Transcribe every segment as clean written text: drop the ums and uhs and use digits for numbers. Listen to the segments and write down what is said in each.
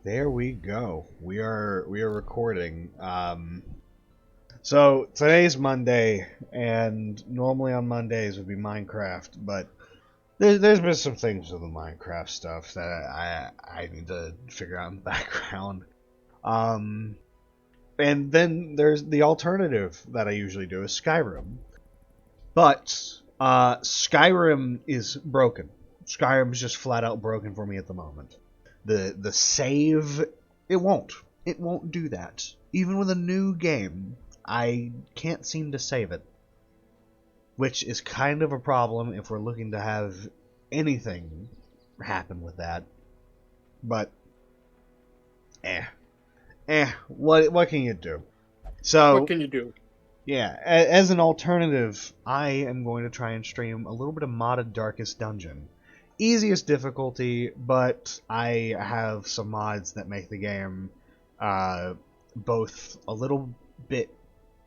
There we go. We are recording. So today's Monday, and normally on Mondays would be Minecraft, but there's been some things with the Minecraft stuff that I need to figure out in the background. Um, and then there's the alternative that I usually do is Skyrim, but Skyrim is broken. Skyrim's just flat out broken for me at the moment. The save, it won't do that. Even with a new game, I can't seem to save it, which is kind of a problem if we're looking to have anything happen with that. But what can you do? So What can you do? yeah, as an alternative, I am going to try and stream a little bit of modded Darkest Dungeon. Easiest difficulty, but I have some mods that make the game both a little bit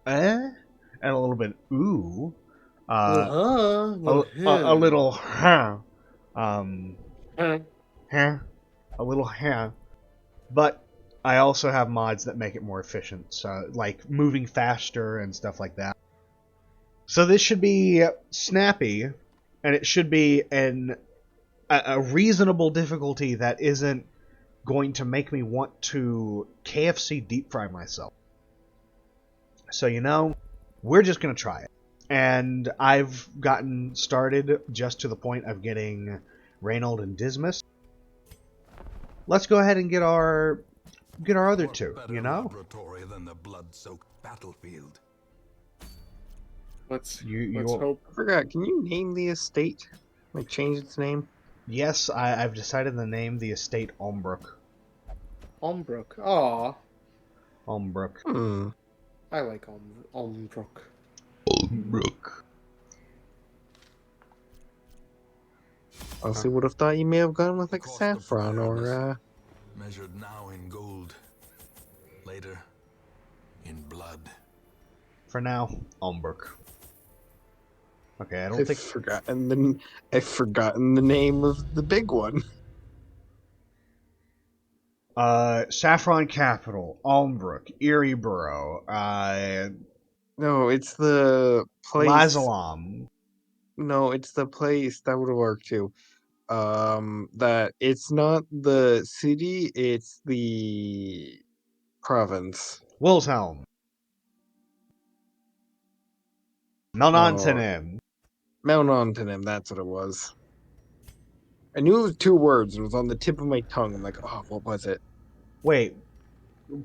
and a little bit ooh. A little um Huh. a little but I also have mods that make it more efficient, so like moving faster and stuff like that. So this should be snappy, and it should be a reasonable difficulty that isn't going to make me want to KFC deep fry myself. So we're just going to try it. And I've gotten started just to the point of getting Reynold and Dismas. Let's go ahead and get our other two, Laboratory than the blood-soaked battlefield. Let's You hope. I forgot, can you name the estate? Like, change its name? Yes, I've decided to name the estate Ombrook. Ombrook. Aw, Ombrook. I like Ombrook. Ombrook. Honestly, would have thought you may have gone with like Cost of saffron or fairness. Measured now in gold, later in blood. For now, Ombrook. Okay, I don't I've think forgotten the name of the big one. Saffron Capital, Almbrook, Erieborough, No, it's the place. Lazalam. No, it's the place that would have worked too. That it's not the city; it's the province. Wilshelm. Melnontanim. Mount Antonym, that's what it was. I knew it was two words. It was on the tip of my tongue. I'm like, oh, what was it? Wait,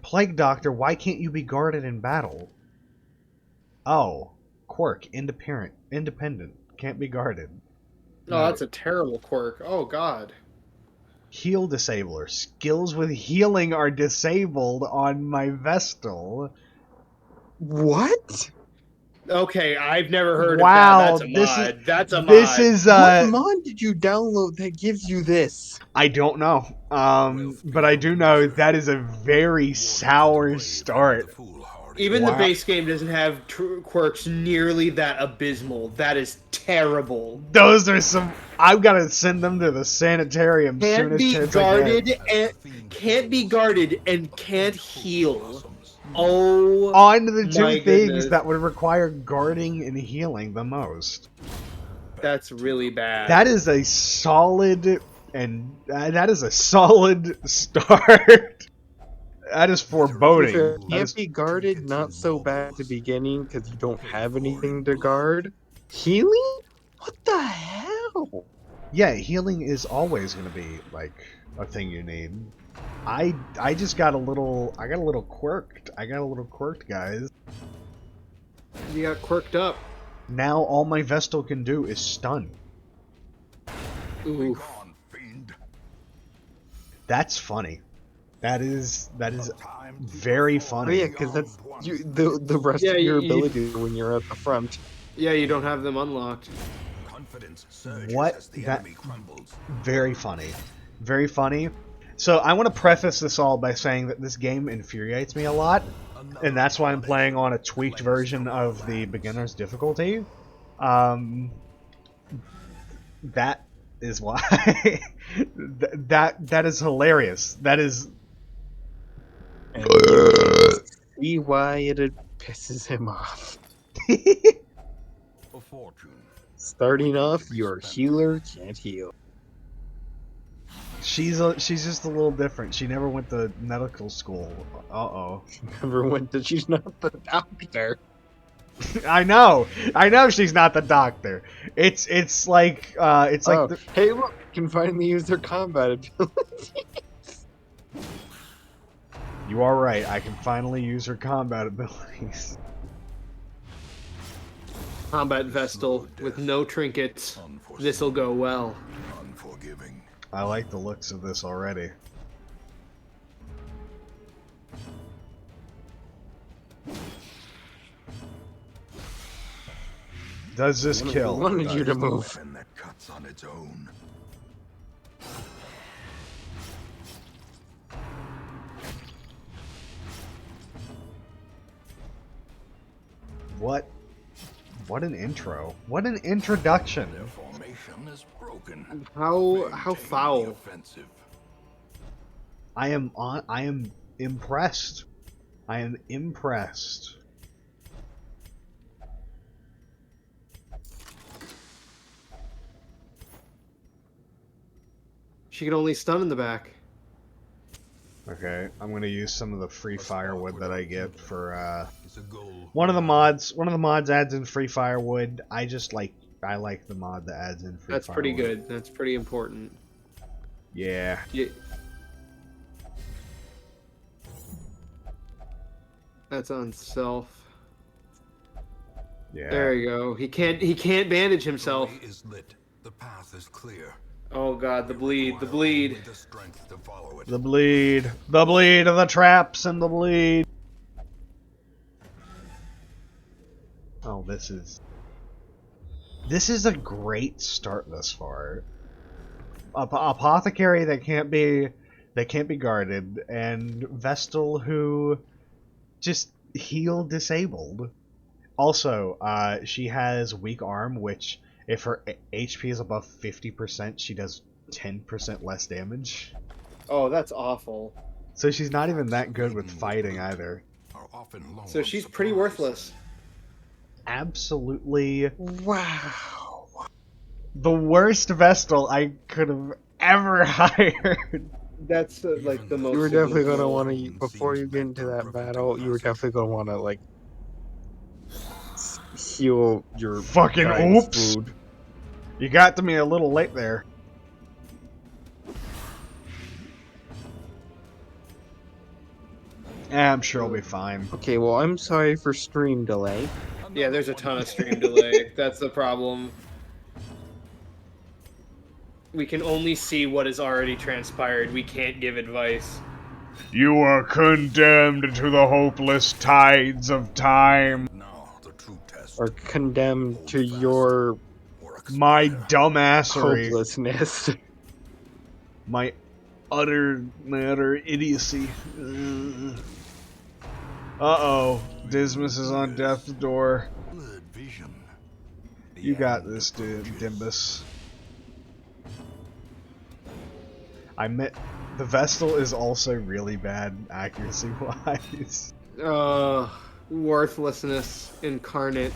Plague Doctor, why can't you be guarded in battle? Oh, quirk, independent, can't be guarded. No, that's a terrible quirk. Oh God. Heal disabler. Skills with healing are disabled on my Vestal. What? Okay, I've never heard Wow, of that. That's a mod. This is What mod did you download that gives you this? I don't know. But I do know that is a very sour start. Even Wow. the base game doesn't have quirks nearly that abysmal. That is terrible. Those are some. I've got to send them to the sanitarium. Can't be guarded and can't heal. Oh, On to the two my things goodness. that would require guarding and healing the most. That's really bad. That is a solid start. That is foreboding. If it That can't is- be guarded, not so bad at the beginning because you don't have anything to guard. Healing? What the hell? Yeah, healing is always going to be like a thing you need. I just got a little quirked. I got a little quirked, guys. You got quirked up. Now all my Vestal can do is stun. Ooh. That's funny. That is very Oh, funny. yeah, because that's the rest Yeah, of your you- abilities when you're at the front. Yeah, you don't have them unlocked. What? Very funny. Very funny. So I want to preface this all by saying that this game infuriates me a lot, and that's why I'm playing on a tweaked version of the beginner's difficulty. That is why. that is hilarious. That is And you can see why it pisses him off. A fortune. Starting off, your healer can't heal. She's just a little different. She never went to medical school. Uh-oh. She's not the doctor. I know she's not the doctor. It's like Oh, the, hey, look, you can finally use their combat ability. you are right. I can finally use her combat abilities. Combat Vestal with no trinkets. This'll go well. Unforgiving. I like the looks of this already. Does this kill? I wanted you to move. Weapon that cuts on its own. What? What an intro. What an introduction. Their formation is broken. How Maintaining foul. the offensive. I am impressed. I am impressed. She can only stun in the back. Okay, I'm gonna use some of the free firewood that I get for It's a goal. one of the mods adds in free firewood. I like the mod that adds in free That's firewood. pretty good. That's pretty important. Yeah. Yeah. That's on self. Yeah. There you go. He can't bandage himself. The way is lit. The path is clear. Oh god, the bleed, the Require bleed. only the strength to follow it. The bleed of the traps and the bleed. Oh, this is a great start thus far. Apothecary that can't be guarded, and Vestal who just heal disabled. Also, she has weak arm, which if her HP is above 50%, she does 10% less damage. Oh, that's awful. So she's not even that good with fighting either. Are often low So on she's pretty supplies. worthless. Absolutely Wow. the worst Vestal I could have ever hired. That's like the most. You were definitely gonna abysmal. want to, before you get into that battle, you were definitely gonna want to, like, heal your Fucking guy's oops. food. You got to me a little late there. I'm sure I'll be fine. Okay, well, I'm sorry for stream delay. Yeah, there's a ton of stream delay. That's the problem. We can only see what has already transpired. We can't give advice. You are condemned to the hopeless tides of time. Now the true test. Or condemned to your Or My expire. dumbassery. hopelessness. My utter idiocy. Uh-oh. Dismas is on death's door. Blurred vision. The You got end this, dude, approaches. Dimbus. The Vestal is also really bad accuracy-wise. Worthlessness incarnate.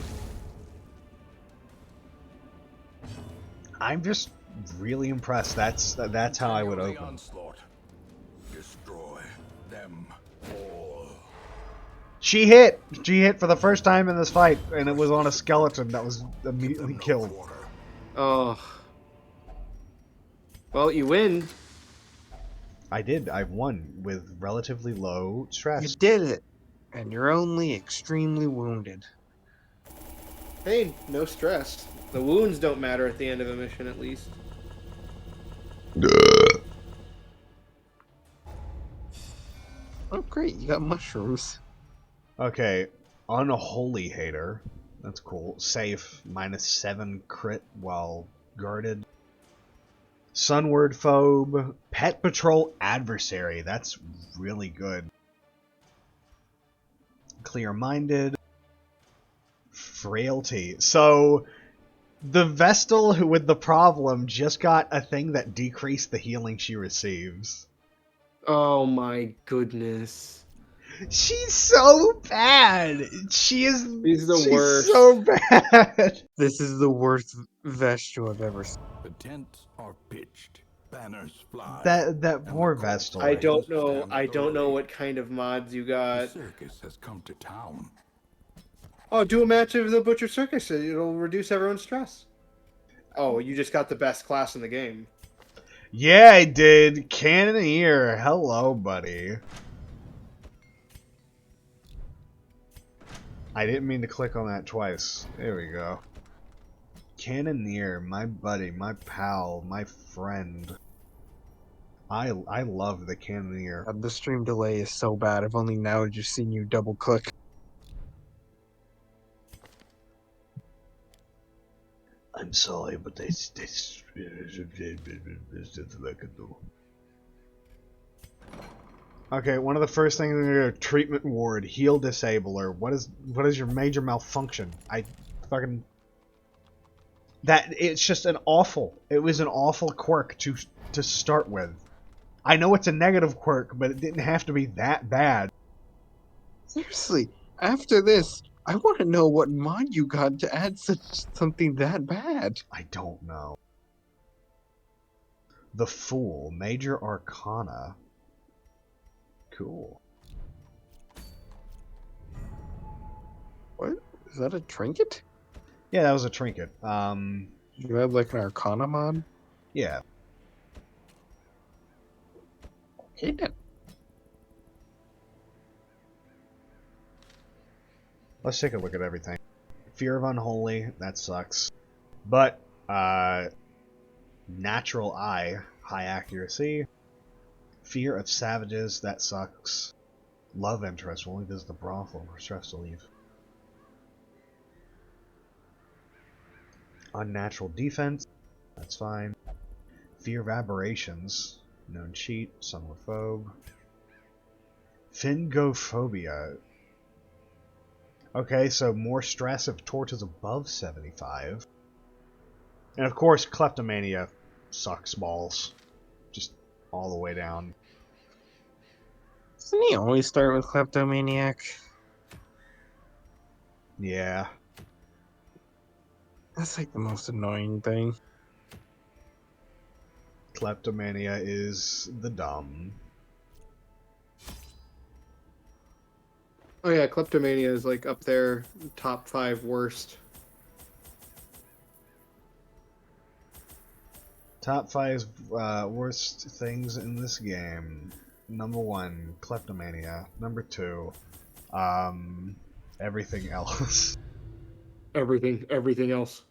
I'm just really impressed. That's how I would Continue the open. onslaught. Destroy them all. She hit for the first time in this fight, and it was on a skeleton that was immediately Them no killed. quarter. Oh. Well, you win. I did. I won with relatively low You stress. did it, and you're only extremely wounded. Hey, no stress. The wounds don't matter at the end of a mission, at least. Oh, great, you got mushrooms. Okay, Unholy Hater. That's cool. Safe, -7 crit while guarded. Sunward Phobe. Pet Patrol Adversary. That's really good. Clear-minded. Frailty. So, the Vestal who with the problem just got a thing that decreased the healing she receives. Oh my goodness. She's so bad. She's the worst. so bad. This is the worst Vestal I've ever seen. The tents are pitched, banners fly. That and the poor court Vestal. I don't know. stands I don't know arrayed. what kind of mods you The got. circus has come to town. Oh, do a match of the Butcher Circus. It'll reduce everyone's stress. Oh, you just got the best class in the game. Yeah, I did. Cannoneer. Hello, buddy. I didn't mean to click on that twice. There we go. Cannoneer, my buddy, my pal, my friend. I love the Cannoneer. The stream delay is so bad. I've only now just seen you double click. I'm sorry, but there's nothing I can do. Okay, one of the first things in your treatment ward, heal disabler. What is your major malfunction? I fucking it's just an awful. It was an awful quirk to start with. I know it's a negative quirk, but it didn't have to be that bad. Seriously, after this, I want to know what mod you got to add something that bad. I don't know. The Fool, Major Arcana. Cool. What? Is that a trinket? Yeah, that was a trinket. You had like an Arcana mod? Yeah. Okay then. Let's take a look at everything. Fear of Unholy, that sucks. But, Natural Eye, high accuracy. Fear of Savages, that sucks. Love Interest, will only visit the brothel, we're stressed to leave. Unnatural Defense, that's fine. Fear of Aberrations, known cheat, Somnophobe. Fingophobia. Okay, so more stress if torches above 75. And of course, Kleptomania sucks balls. Just all the way down. Doesn't he always start with Kleptomaniac? Yeah. That's like the most annoying thing. Kleptomania is the dumb. Oh yeah, Kleptomania is like up there, top 5 worst. Top 5 worst things in this game. Number 1, Kleptomania. Number 2, everything else. Everything else.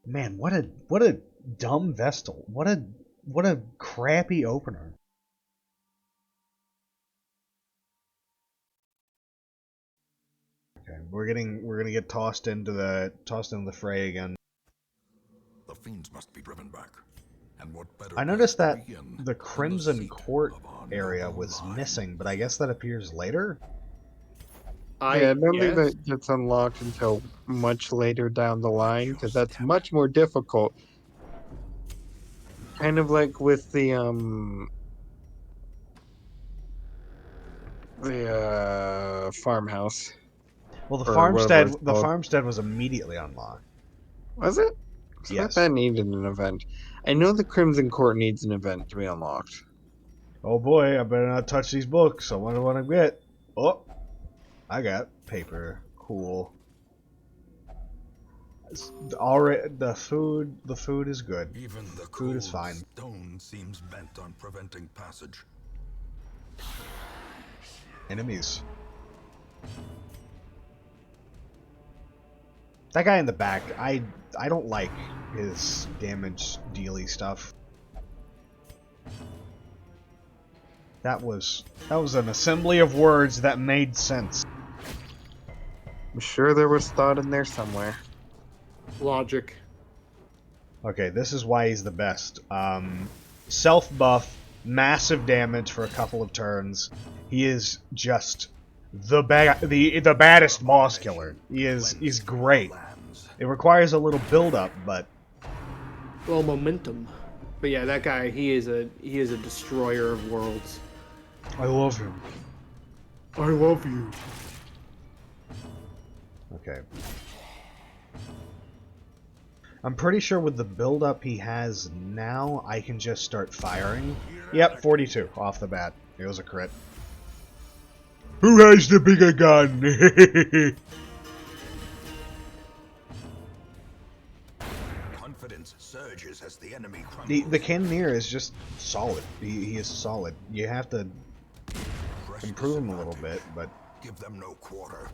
Man, what a dumb Vestal. What a crappy opener. Okay, we're gonna get tossed into the fray again. The fiends must be driven back. And what better I noticed place to that begin the than Crimson seat Court of our area noble was line? missing, but I guess that appears later. Yeah, I don't think guess. that gets unlocked until much later down the line, because that's much more difficult. Kind of like with the farmhouse. Well, the Or whatever it's called. farmstead was immediately unlocked. Was it? So Yes. that needed an event. I know the Crimson Court needs an event to be unlocked. Oh boy, I better not touch these books. I wonder what I get. Oh, I got paper. Cool. Already, the food is good. Even the Food is cold fine. stone seems bent on preventing passage. Enemies. That guy in the back, I don't like his damage dealy stuff. That was an assembly of words that made sense. I'm sure there was thought in there somewhere. Logic. Okay, this is why he's the best. Self buff, massive damage for a couple of turns. He is just the baddest boss killer. He's great. It requires a little build up, but Well, momentum. But yeah, that guy, he is a destroyer of worlds. I love him. I love you. Okay. I'm pretty sure with the build-up he has now, I can just start firing. Yep, 42 off the bat. It was a crit. Who has the bigger gun? Confidence surges as the enemy crumbles. The Cannoneer is just solid. He is solid. You have to Press improve him a little disadvantage. bit, but Give them no quarter.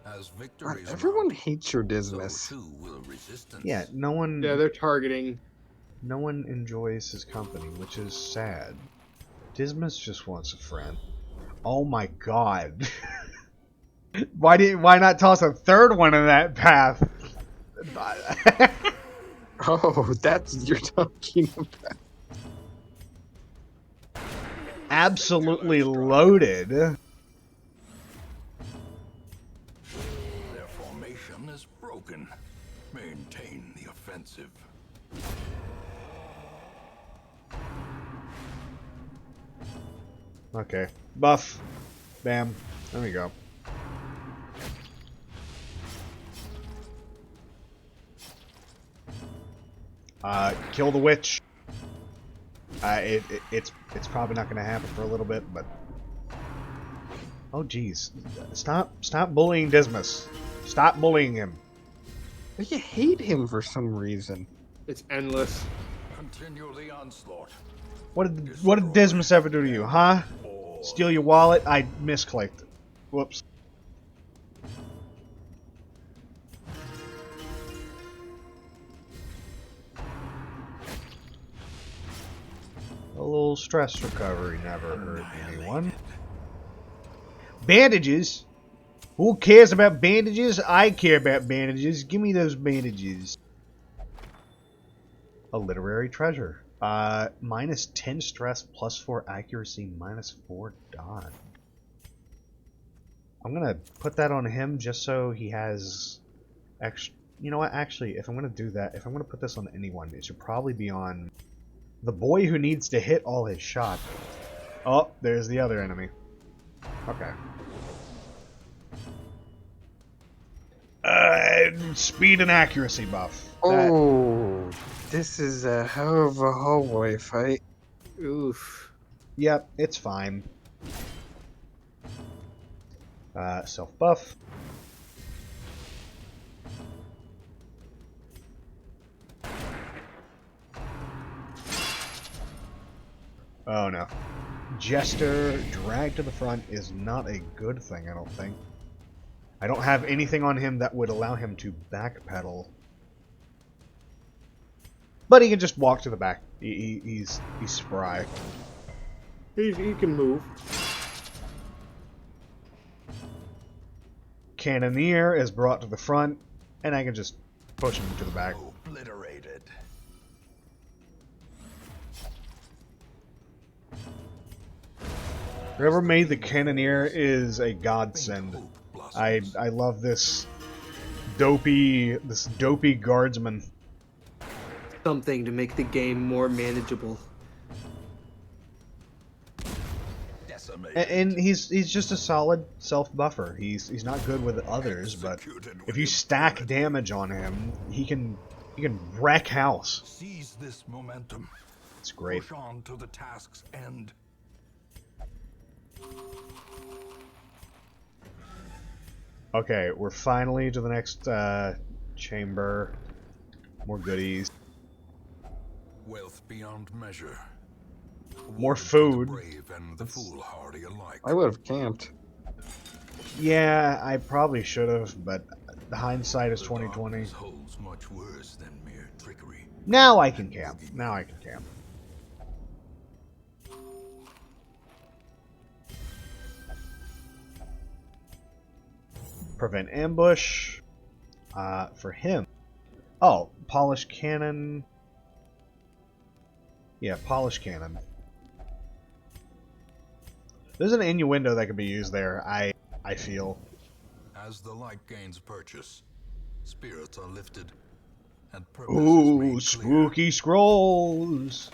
As God, victories everyone mount, hates your so Dismas. too will resistance. yeah, no one Yeah, they're targeting. enjoys his company, which is sad. Dismas just wants a friend. Oh my god. Why not toss a third one in that path? Oh, that's what you're talking about. Absolutely loaded. Their formation is broken. Maintain the offensive. Okay. Buff. Bam. There we go. Kill the witch. It's probably not gonna happen for a little bit, but oh jeez, stop bullying Dismas. Stop bullying him. But you hate him for some reason. It's endless. Continue the onslaught. What did Dismas ever do to you, huh? Steal your wallet? I misclicked. Whoops. A little stress recovery never hurt anyone. Bandages? Who cares about bandages? I care about bandages. Give me those bandages. A literary treasure. Minus 10 stress, plus 4 accuracy, minus 4 dodge. I'm gonna put that on him just so he has extra. You know what? Actually, if I'm gonna do that, if I'm gonna put this on anyone, it should probably be on the boy who needs to hit all his shots. Oh, there's the other enemy. Okay. Speed and accuracy buff. Oh, this is a hell of a hallway fight. Oof. Yep, it's fine. Self buff. Oh no. Jester dragged to the front is not a good thing, I don't think. I don't have anything on him that would allow him to backpedal. But he can just walk to the back. He's spry. He can move. Cannoneer is brought to the front, and I can just push him to the back. Obliterated. Whoever made the Cannoneer is a godsend. Hope blossoms. I love this dopey guardsman. Something to make the game more manageable. Decimated. And he's just a solid self buffer. He's not good with others, but Executed if with you stack impunity. damage on him, he can wreck house. Seize this momentum. It's great. Push on to the task's end. Okay, we're finally to the next chamber. More goodies. Wealth beyond measure. More Awarded to food. The brave and the foolhardy alike. I would have camped. Yeah, I probably should have, but the hindsight is The 2020. darkness holds much worse than mere trickery. Now I can camp. Now I can camp. Prevent ambush. For him. Oh, polish cannon. Yeah, polish cannon. There's an innuendo that could be used there, I feel. As the light gains purchase, spirits are lifted, and purpose is Ooh, made clear. spooky scrolls.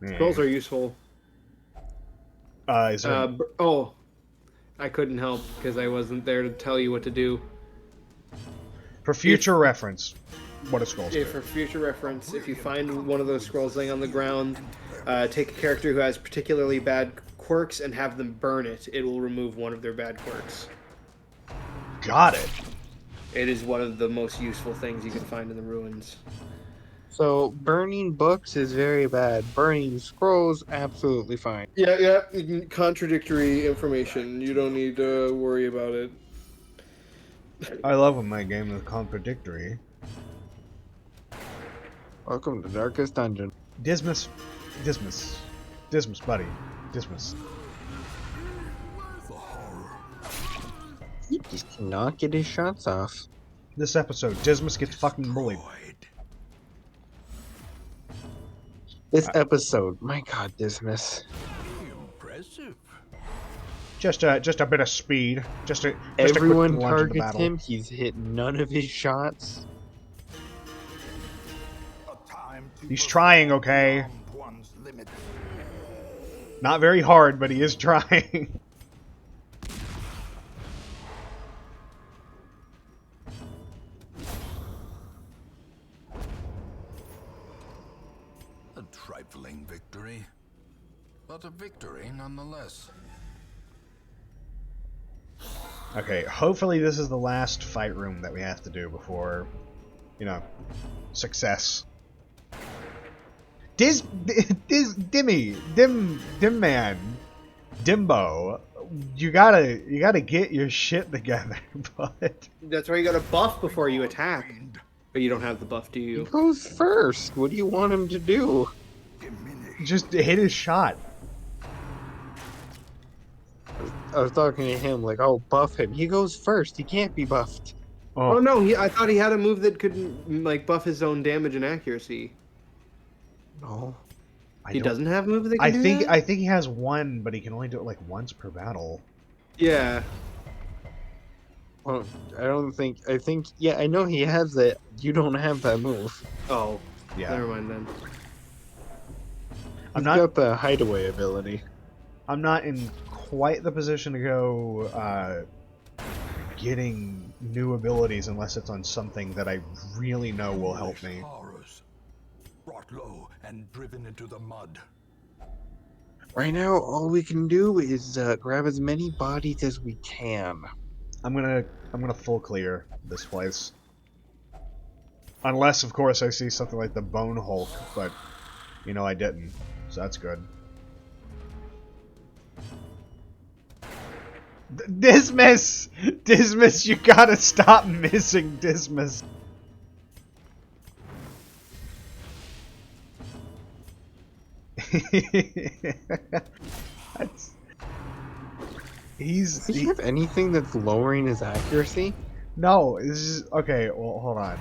Scrolls are useful. Is there Oh, I couldn't help because I wasn't there to tell you what to do. for future reference, what do scrolls do? For future reference, if you find one of those scrolls laying on the ground, take a character who has particularly bad quirks and have them burn it. It will remove one of their bad quirks. Got it. It is one of the most useful things you can find in the ruins. So burning books is very bad. Burning scrolls, absolutely fine. Yeah. Contradictory information. You don't need to worry about it. I love when my game is contradictory. Welcome to Darkest Dungeon. Dismiss, buddy, dismiss. He just cannot get his shots off. This episode, Dismas gets fucking bullied. This episode, my god, Dismiss. Impressive. Just a bit of speed. Just a Everyone quick launch into targets battle. him, he's hit none of his shots. He's trying, okay? Not very hard, but he is trying. A trifling victory, but a victory nonetheless. Okay, hopefully this is the last fight room that we have to do before, you know, success. Dimbo, you gotta get your shit together, but That's why you got a buff before you attack. But you don't have the buff, do He you? goes first. What do you want him to do? just hit his shot. I was talking to him like, oh, buff him. He goes first. He can't be buffed. Oh no, I thought he had a move that could like buff his own damage and accuracy. No. He doesn't have a move that can do that? I think he has one, but he can only do it like once per battle. Yeah. Well, I think, yeah, I know he has it. You don't have that move. Oh. Yeah. Never mind then. I'm He's not got the hideaway ability. I'm not in quite the position to go getting new abilities unless it's on something that I really know will help me. Horrors, brought low and driven into the mud. Right now, all we can do is grab as many bodies as we can. I'm gonna full clear this place. Unless, of course, I see something like the Bone Hulk, but you know I didn't, so that's good. Dismiss! Dismiss, you gotta stop missing Dismiss. That's... Does he have anything that's lowering his accuracy? No, this is... Okay, well, hold on.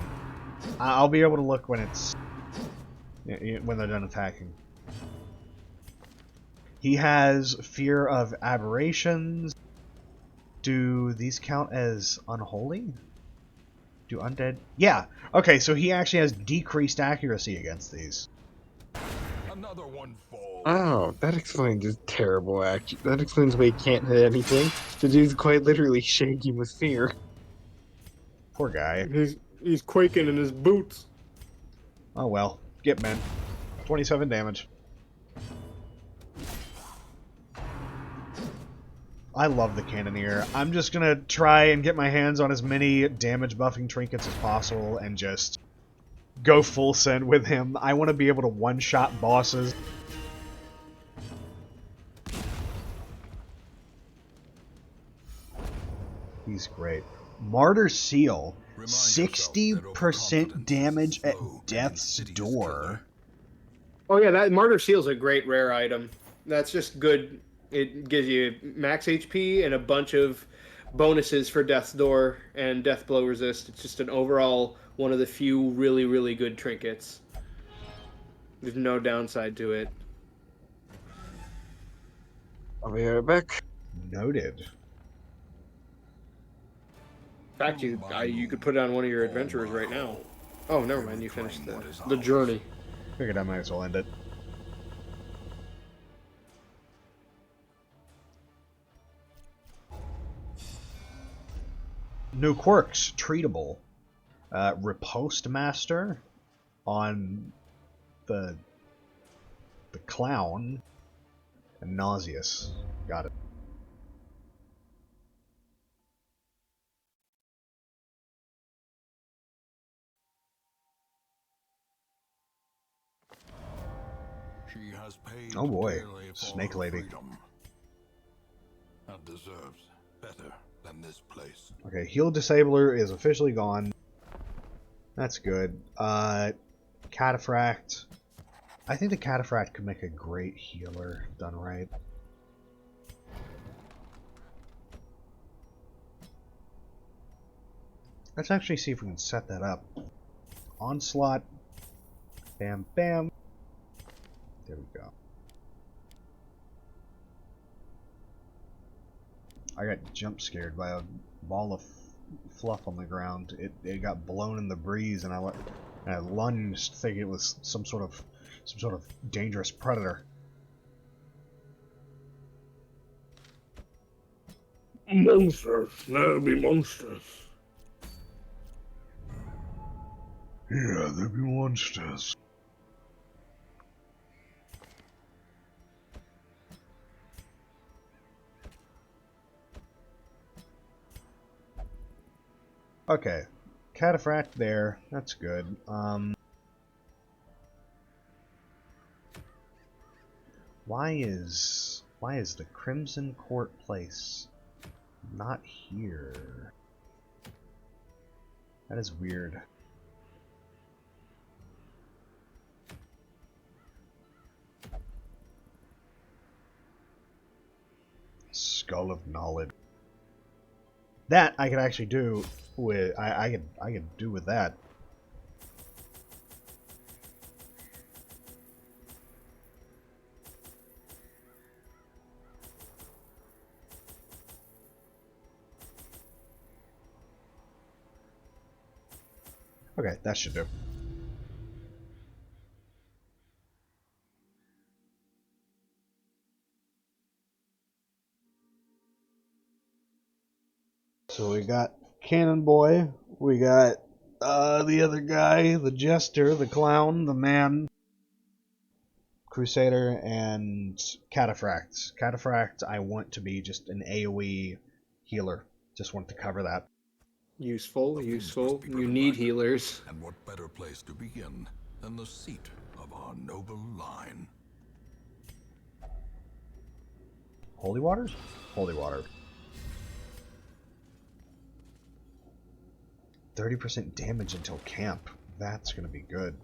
I'll be able to look when it's... when they're done attacking. He has fear of aberrations. Do these count as unholy? Do undead... Yeah! Okay, so he actually has decreased accuracy against these. Another one falls. Oh, that explains his terrible act. That explains why he can't hit anything. The dude's quite literally shaking with fear. Poor guy. He's quaking in his boots. Oh well. Get men. 27 damage. I love the Cannoneer. I'm just gonna try and get my hands on as many damage buffing trinkets as possible and just go full send with him. I want to be able to one-shot bosses. He's great. Martyr Seal. 60% damage at Death's Door. Oh yeah, that Martyr Seal's a great rare item. That's just good. It gives you max HP and a bunch of bonuses for Death's Door and Death Blow Resist. It's just an overall one of the few really, really good trinkets. There's no downside to it. I'll be right back. Noted. In fact, you could put it on one of your adventurers right now. Oh, never mind. You finished the journey. Figured I might as well end it. New quirks, treatable. Riposte Master on the clown, and nauseous. Got it. She has paid Oh boy, dearly for Snake her Lady. freedom, and deserves better than this place. Okay, Heal Disabler is officially gone. That's good. Cataphract. I think the Cataphract could make a great healer, done right. Let's actually see if we can set that up. Onslaught. Bam, bam. There we go. I got jump scared by a ball of fluff on the ground. It got blown in the breeze, and I lunged, thinking it was some sort of dangerous predator. Monsters. That'll be monsters. Yeah, there be monsters. Okay, Cataphract there. That's good. Why is the Crimson Court place not here? That is weird. Skull of Knowledge. That I could actually do with I could do with that. Okay, that should do. So we got Cannon Boy, we got the other guy, the Jester, the Clown, the Man, Crusader, and Cataphract. Cataphract, I want to be just an AoE healer. Just want to cover that. Useful, Things useful. must be You good need back. healers. And what better place to begin than the seat of our noble line? Holy Waters? Holy Water. 30% damage until camp. That's going to be good.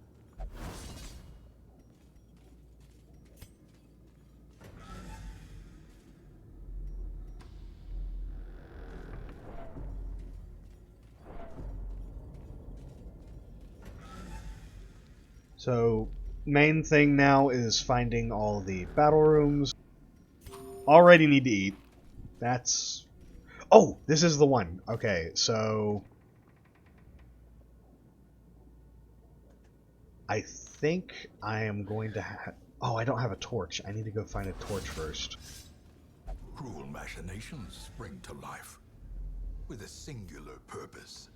So, main thing now is finding all the battle rooms. Already need to eat. That's... Oh! This is the one. Okay, so... I think I am going to have... Oh, I don't have a torch. I need to go find a torch first. Cruel machinations spring to life with a singular purpose.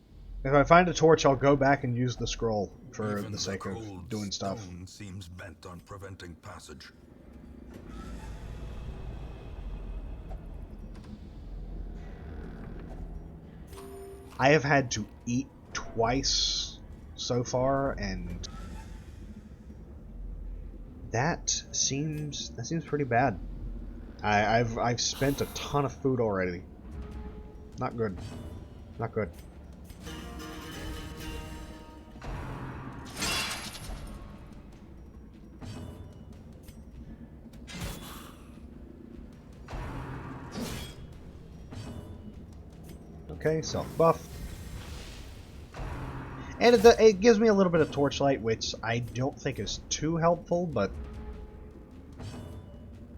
If I find a torch, I'll go back and use the scroll for Even the sake of cold doing stuff. stone seems bent on preventing passage. I have had to eat twice so far, and that seems pretty bad. I've spent a ton of food already. Not good. Not good. Okay, self-buff. And it gives me a little bit of torchlight, which I don't think is too helpful, but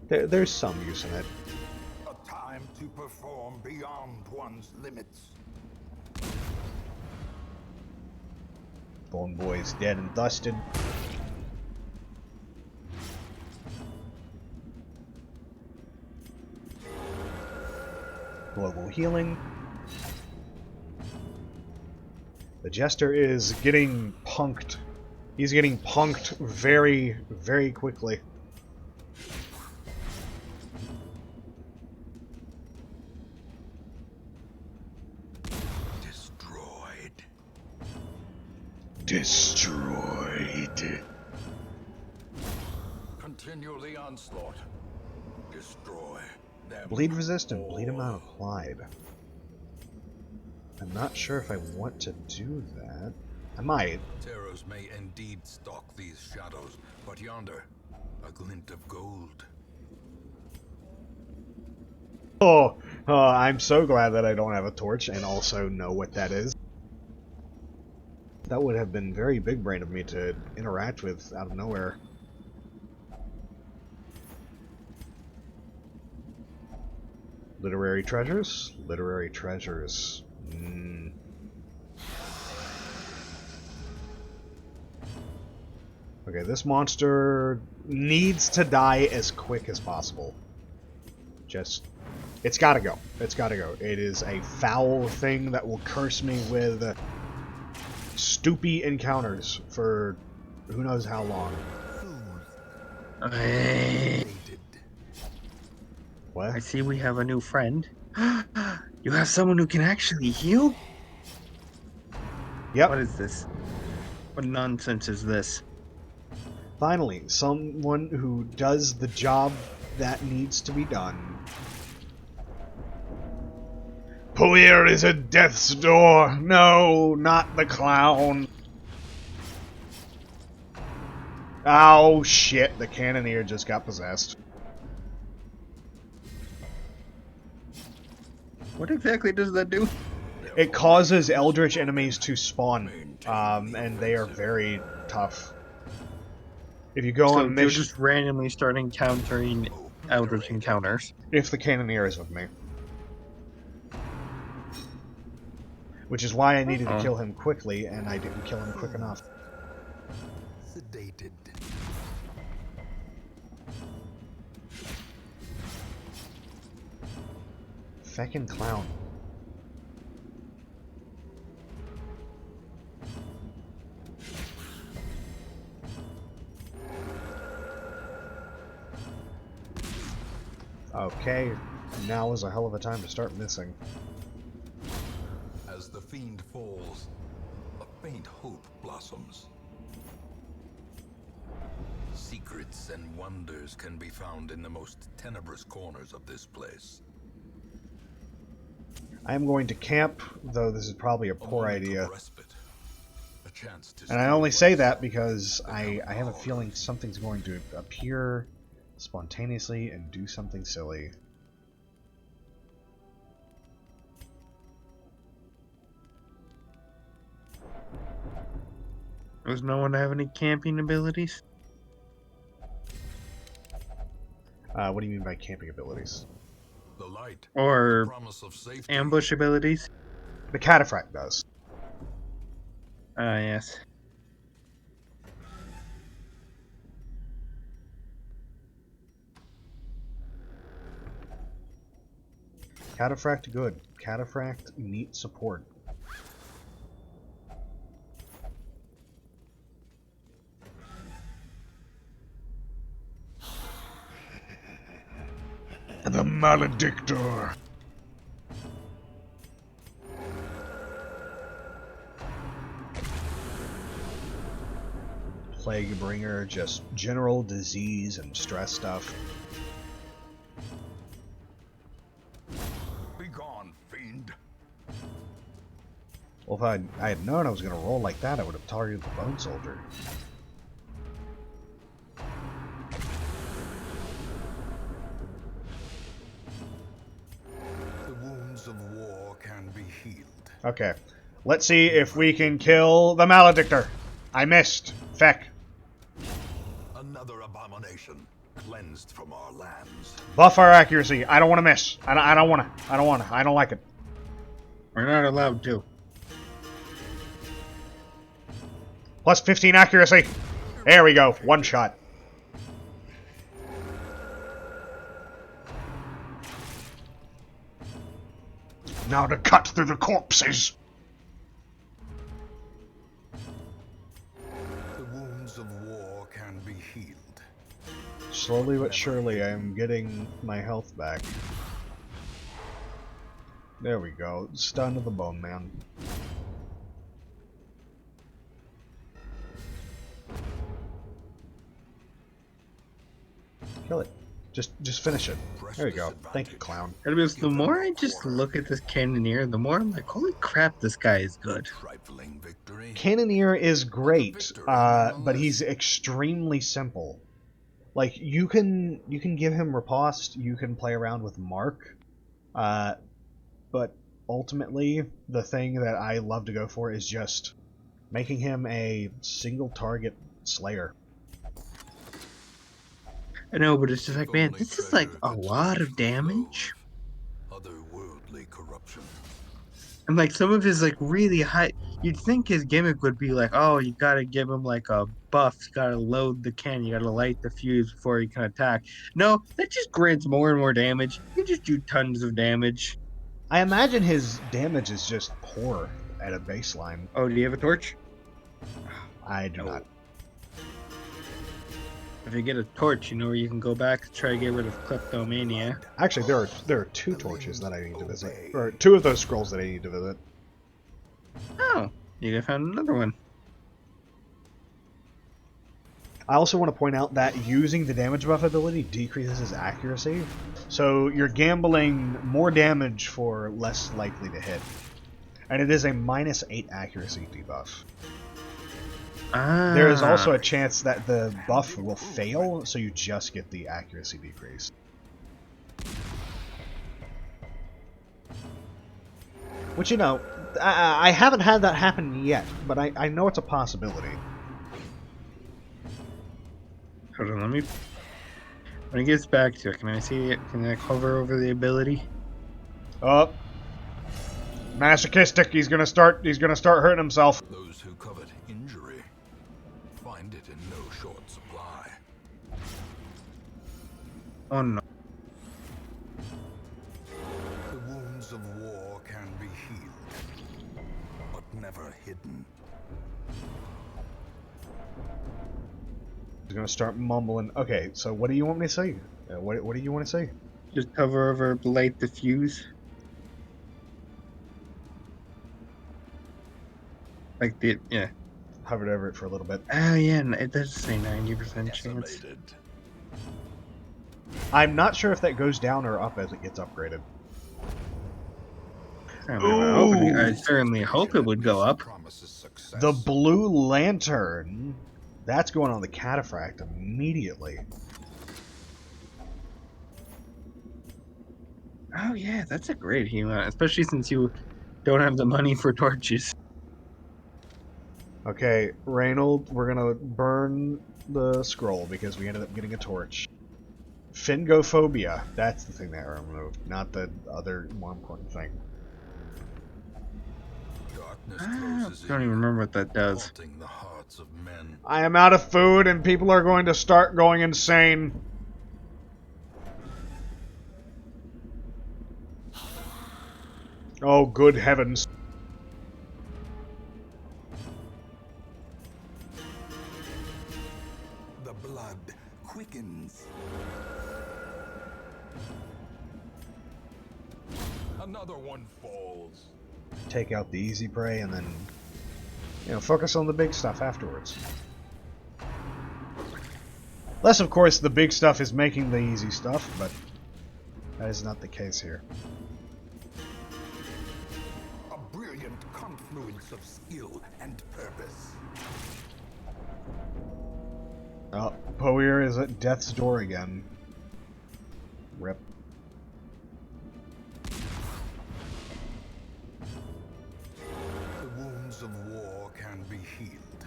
there's some use in it. A time to perform beyond one's limits. Bone Boy's dead and dusted. Global healing. The Jester is getting punked. He's getting punked very, very quickly. Destroyed. Continue the onslaught. Destroy them. Bleed resist and bleed amount applied. I'm not sure if I want to do that. I might. Terrors may indeed stalk these shadows, but yonder, a glint of gold. Oh, I'm so glad that I don't have a torch and also know what that is. That would have been very big brain of me to interact with out of nowhere. Literary treasures? Literary treasures. Okay, this monster needs to die as quick as possible. It's gotta go. It's gotta go. It is a foul thing that will curse me with stoopy encounters for who knows how long. What? I see we have a new friend. You have someone who can actually heal? Yep. What is this? What nonsense is this? Finally, someone who does the job that needs to be done. Where is a death's door? No, not the clown. Oh shit, the cannoneer just got possessed. What exactly does that do? It causes eldritch enemies to spawn, and they are very tough. If you go So on a they're mission, just randomly start encountering eldritch encounters. if the cannoneer is with me. Which is why I needed to kill him quickly, and I didn't kill him quick enough. Sedated. Feckin' clown. Okay, now is a hell of a time to start missing. As the fiend falls, a faint hope blossoms. Secrets and wonders can be found in the most tenebrous corners of this place. I am going to camp, though this is probably a A poor moment of idea. respite, a chance to And I steal only what say is that safe, because I become have a powerless. feeling something's going to appear spontaneously and do something silly. Does no one have any camping abilities? What do you mean by camping abilities? The light, Or the promise of safety. ambush abilities? The cataphract does. Ah, yes. Cataphract good. Cataphract neat support. The Maledictor. Plague bringer, just general disease and stress stuff. Be gone, fiend. Well, if I had known I was going to roll like that, I would have targeted the Bone Soldier. The wounds of war can be healed. Okay. Let's see if we can kill the Maledictor. I missed. Feck. Another abomination cleansed from our lands. Buff our accuracy. I don't want to miss. I don't want to. I don't want to. I don't like it. We're not allowed to. Plus 15 accuracy. There we go. One shot. Now to cut through the corpses. Slowly but surely, I am getting my health back. There we go. Stun to the bone, man. Kill it. Just finish it. There you go. Thank you, clown. And because the more I just look at this cannoneer, the more I'm like, holy crap, this guy is good. Trifling victory. Cannoneer is great, but he's extremely simple. Like you can give him riposte, you can play around with Mark, but ultimately the thing that I love to go for is just making him a single target slayer. I know, but it's just like, man, this is like a lot of damage. Otherworldly corruption. And like some of his like really high, you'd think his gimmick would be like, oh, you gotta give him like a buff, you gotta load the cannon, you gotta light the fuse before he can attack. No, that just grants more and more damage. You just do tons of damage. I imagine his damage is just poor at a baseline. Oh, do you have a torch? I do not. If you get a torch, you know where you can go back to try to get rid of kleptomania. Actually, there are 2 torches that I need to visit, or 2 of those scrolls that I need to visit. Oh, you could have found another one. I also want to point out that using the damage buff ability decreases his accuracy, so you're gambling more damage for less likely to hit. And it is a -8 accuracy debuff. Ah. There is also a chance that the buff will fail, so you just get the accuracy decrease. Which, you know, I haven't had that happen yet, but I know it's a possibility. Hold on, let me. When it gets back to it, can I see it? Can I hover over the ability? Oh, masochistic! He's gonna start hurting himself. Those who covet injury find it in no short supply. Oh no. The wounds of war can be healed, but never hidden. He's gonna start mumbling. Okay, so what do you want me to say? What do you want to say? Just hover over light the fuse. Like the yeah. Hovered over it for a little bit. Oh yeah, it does say 90% chance. Decimated. I'm not sure if that goes down or up as it gets upgraded. I certainly hope it would go up. Promises success. The Blue Lantern. That's going on the Cataphract immediately. Oh yeah, that's a great heal, especially since you don't have the money for torches. Okay, Reynold, we're gonna burn the scroll because we ended up getting a torch. Fingophobia, that's the thing that I removed, not the other more important thing. Darkness I closes don't even in, remember what that does. haunting the hearts of men. I am out of food and people are going to start going insane. Oh, good heavens. The blood quickens. Another one falls. Take out the easy prey and then, you know, focus on the big stuff afterwards. Unless, of course, the big stuff is making the easy stuff, but that is not the case here. A brilliant confluence of skill and purpose. Oh, Poir is at death's door again. Rip. The wounds of war can be healed.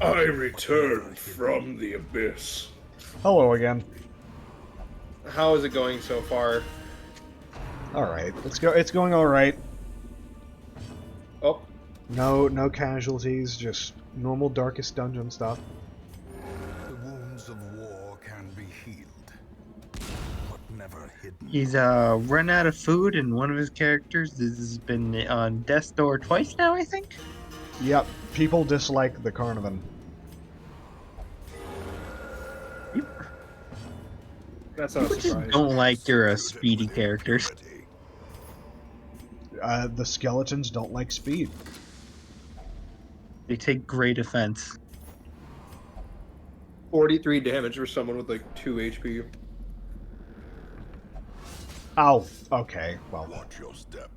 I return from the abyss. Hello again. How is it going so far? Alright, it's going alright. Oh, No casualties, just normal Darkest Dungeon stuff. The wounds of war can be healed, but never hidden. He's run out of food, and one of his characters has been on death's door twice now, I think. Yep, people dislike the Carnivan. Yep. That's not a People just surprise. don't like your Executed speedy with characters. impunity. The skeletons don't like speed. They take great offense. 43 damage for someone with like 2 HP. Oh, okay. Well, Watch your step.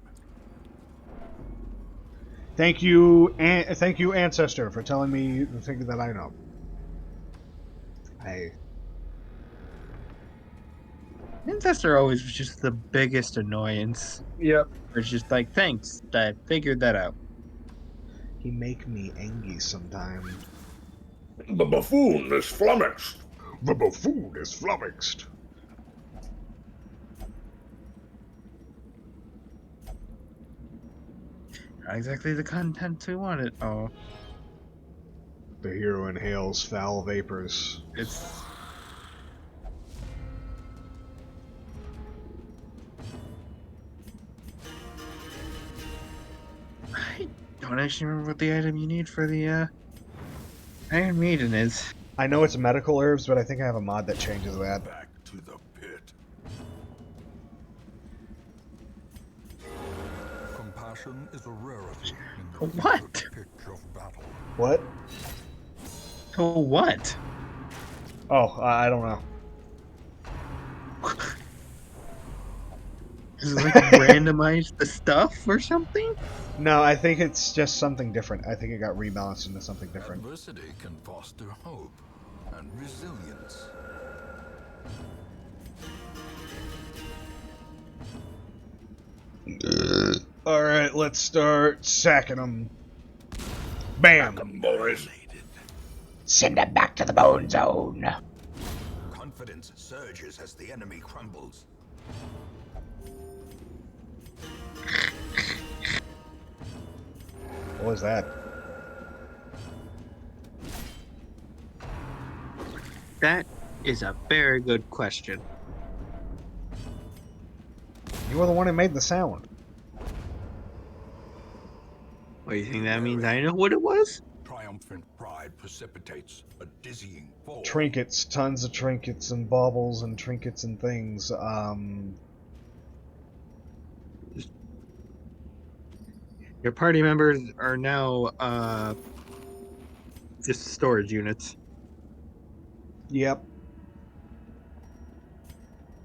thank you, ancestor, for telling me the thing that I know. Ancestor always was just the biggest annoyance. Yep. It's just like, thanks, I figured that out. He make me angry sometime. The buffoon is flummoxed. The buffoon is flummoxed. Not exactly the content we wanted. Oh, The hero inhales foul vapors. it's. I don't actually remember what the item you need for the Iron Maiden is. I know it's medical herbs, but I think I have a mod that changes that. Back to the pit. Compassion is a rarity in the What? pitch of battle. What? To what? Oh, I don't know. Is it like randomize the stuff or something? No, I think it's just something different. I think it got rebalanced into something different. Adversity can foster hope and resilience. Alright, let's start sacking them. Bam! Boys. Send them back to the bone zone. Confidence surges as the enemy crumbles. What was that? That is a very good question. You were the one who made the sound. What do you think that means? I know what it was? Triumphant pride precipitates a dizzying fall. Trinkets, tons of trinkets and baubles and trinkets and things. Your party members are now just storage units. Yep.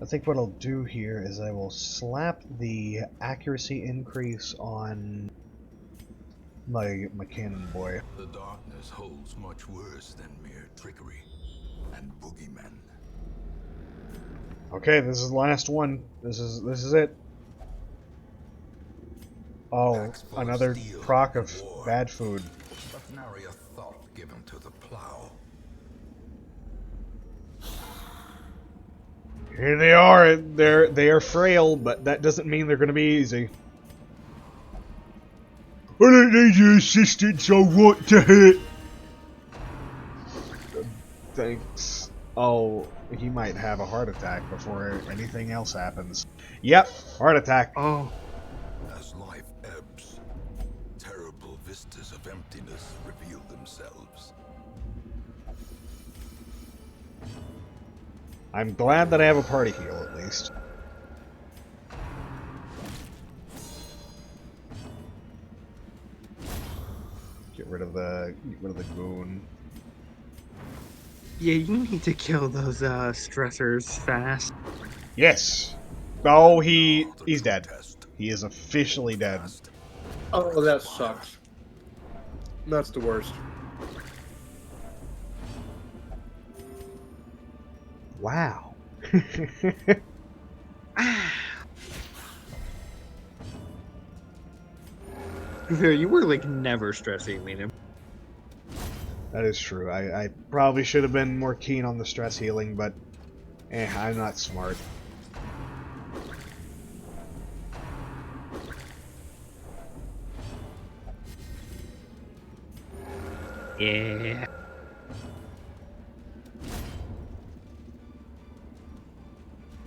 I think what I'll do here is I will slap the accuracy increase on my cannon boy. The darkness holds much worse than mere trickery and boogeymen. Okay, this is the last one. This is it. Oh, another proc of bad food. But nary a thought given to the plow. Here they are. They are frail, but that doesn't mean they're going to be easy. I don't need your assistance. I want to hit. Thanks. Oh, he might have a heart attack before anything else happens. Yep, heart attack. Oh, As life ebbs, terrible vistas of emptiness reveal themselves. I'm glad that I have a party heal at least. Get rid of the goon. yeah, you need to kill those stressors fast. Yes. Oh, he's dead. He is officially dead. Oh, that sucks. That's the worst. Wow. You were like never stressing me. That is true. I probably should have been more keen on the stress healing, but I'm not smart. Yeah.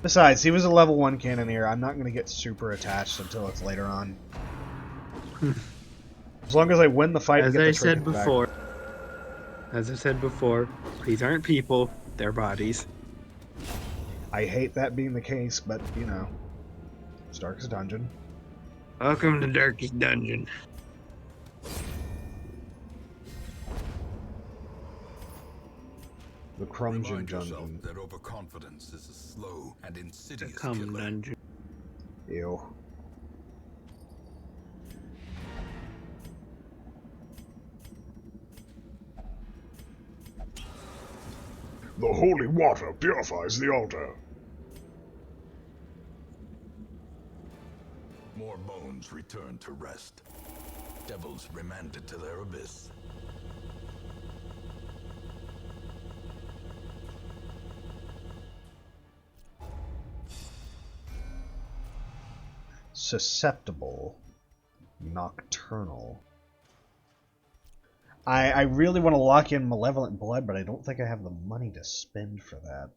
Besides, he was a level 1 cannoneer. I'm not going to get super attached until it's later on. As long as I win the fight and As get the I said trinket back. before, these aren't people, they're bodies. I hate that being the case, but, you know, it's Darkest Dungeon. Welcome to Darkest Dungeon. The Crumsian Remind yourself Dungeon. that overconfidence is a slow and insidious Come killer. dungeon. Ew. The holy water purifies the altar. More bones return to rest. Devils remanded to their abyss. Susceptible. Nocturnal. I really want to lock in Malevolent Blood, but I don't think I have the money to spend for that.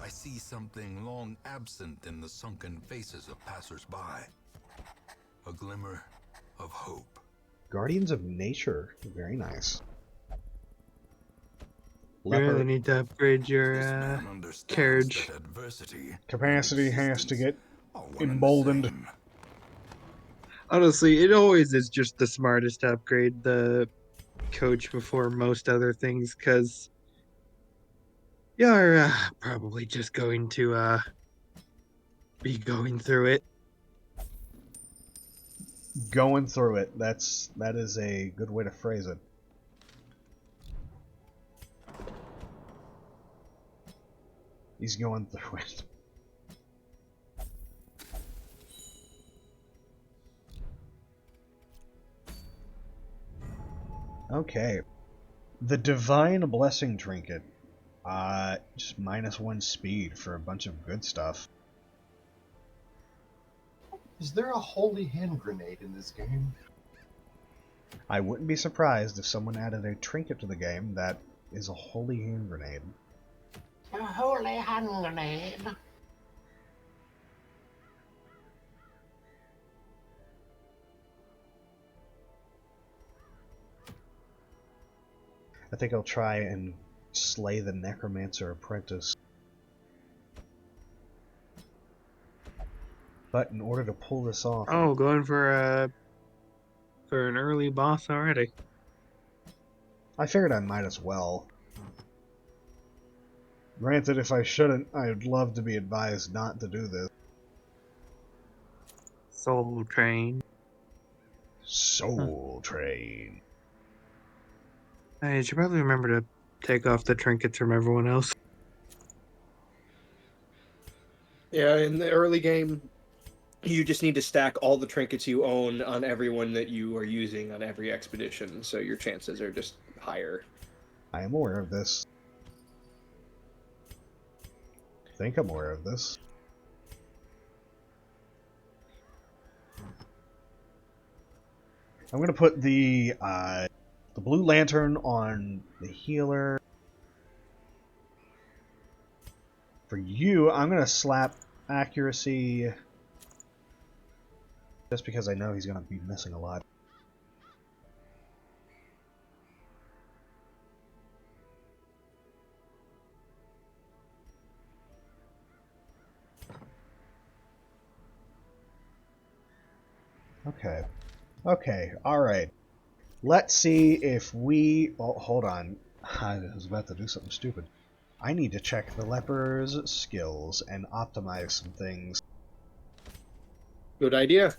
I see something long absent in the sunken faces of passers-by. A glimmer of hope. Guardians of Nature. Very nice. You really Leper need to upgrade This your man understands carriage. that adversity capacity and has to get existence are one and the emboldened. same. Honestly, it always is just the smartest to upgrade the coach before most other things, because you're probably just going to be going through it. Going through it. That is a good way to phrase it. He's going through it. Okay. The Divine Blessing Trinket. Just -1 speed for a bunch of good stuff. Is there a holy hand grenade in this game? I wouldn't be surprised if someone added a trinket to the game that is a holy hand grenade. A holy hand grenade. I think I'll try and slay the Necromancer Apprentice. But in order to pull this off... Oh, going for an early boss already. I figured I might as well. Granted, if I shouldn't, I'd love to be advised not to do this. Soul Train. Soul Train. I should probably remember to take off the trinkets from everyone else. Yeah, in the early game, you just need to stack all the trinkets you own on everyone that you are using on every expedition, so your chances are just higher. I am aware of this. I think I'm aware of this. I'm gonna put the Blue Lantern on the healer. For you, I'm gonna slap accuracy just because I know he's gonna be missing a lot. Okay. Okay, alright. Let's see if we... Oh, hold on. I was about to do something stupid. I need to check the leper's skills and optimize some things. Good idea.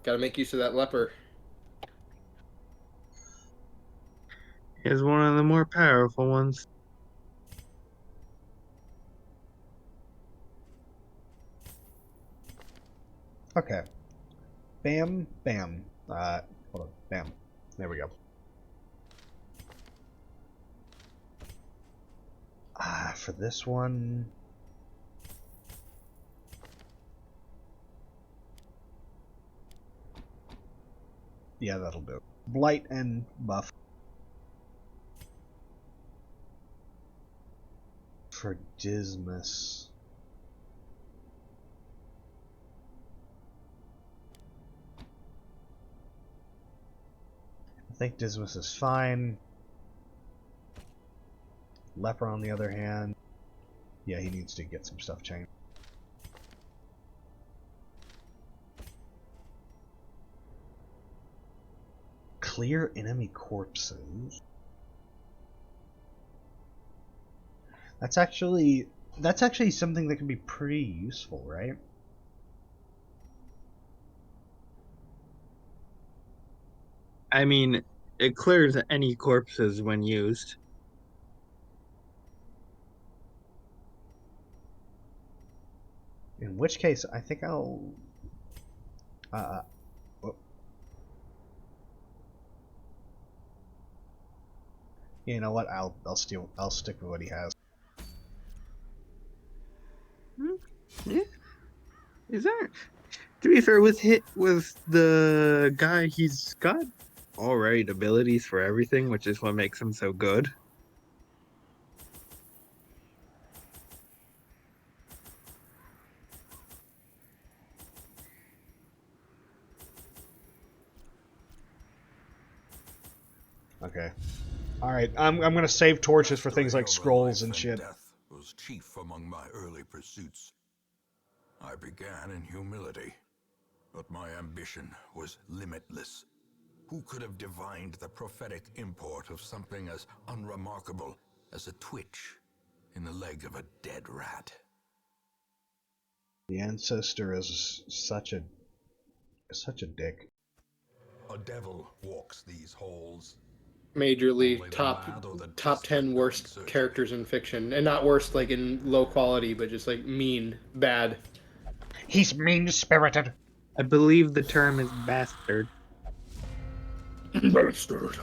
Gotta make use of that leper. Is one of the more powerful ones. Okay. Bam, bam. Hold on. Bam. There we go. For this one... Yeah, that'll do. Blight and buff. For Dismas... I think Dismas is fine. Leper, on the other hand, yeah, he needs to get some stuff changed. Clear enemy corpses. That's actually something that can be pretty useful, right? I mean, it clears any corpses when used. In which case, I think I'll. Oh. You know what? I'll stick with what he has. Yeah. Is there? To be fair, with the guy, he's got alright abilities for everything, which is what makes him so good. Okay. Alright, I'm gonna save torches for things like scrolls and shit. Death was chief among my early pursuits. I began in humility, but my ambition was limitless. Who could have divined the prophetic import of something as unremarkable as a twitch in the leg of a dead rat? The ancestor is such a dick. A devil walks these halls. Majorly top 10 worst characters in fiction, and not worst like in low quality, but just like mean, bad. He's mean-spirited. I believe the term is bastard. Bastard.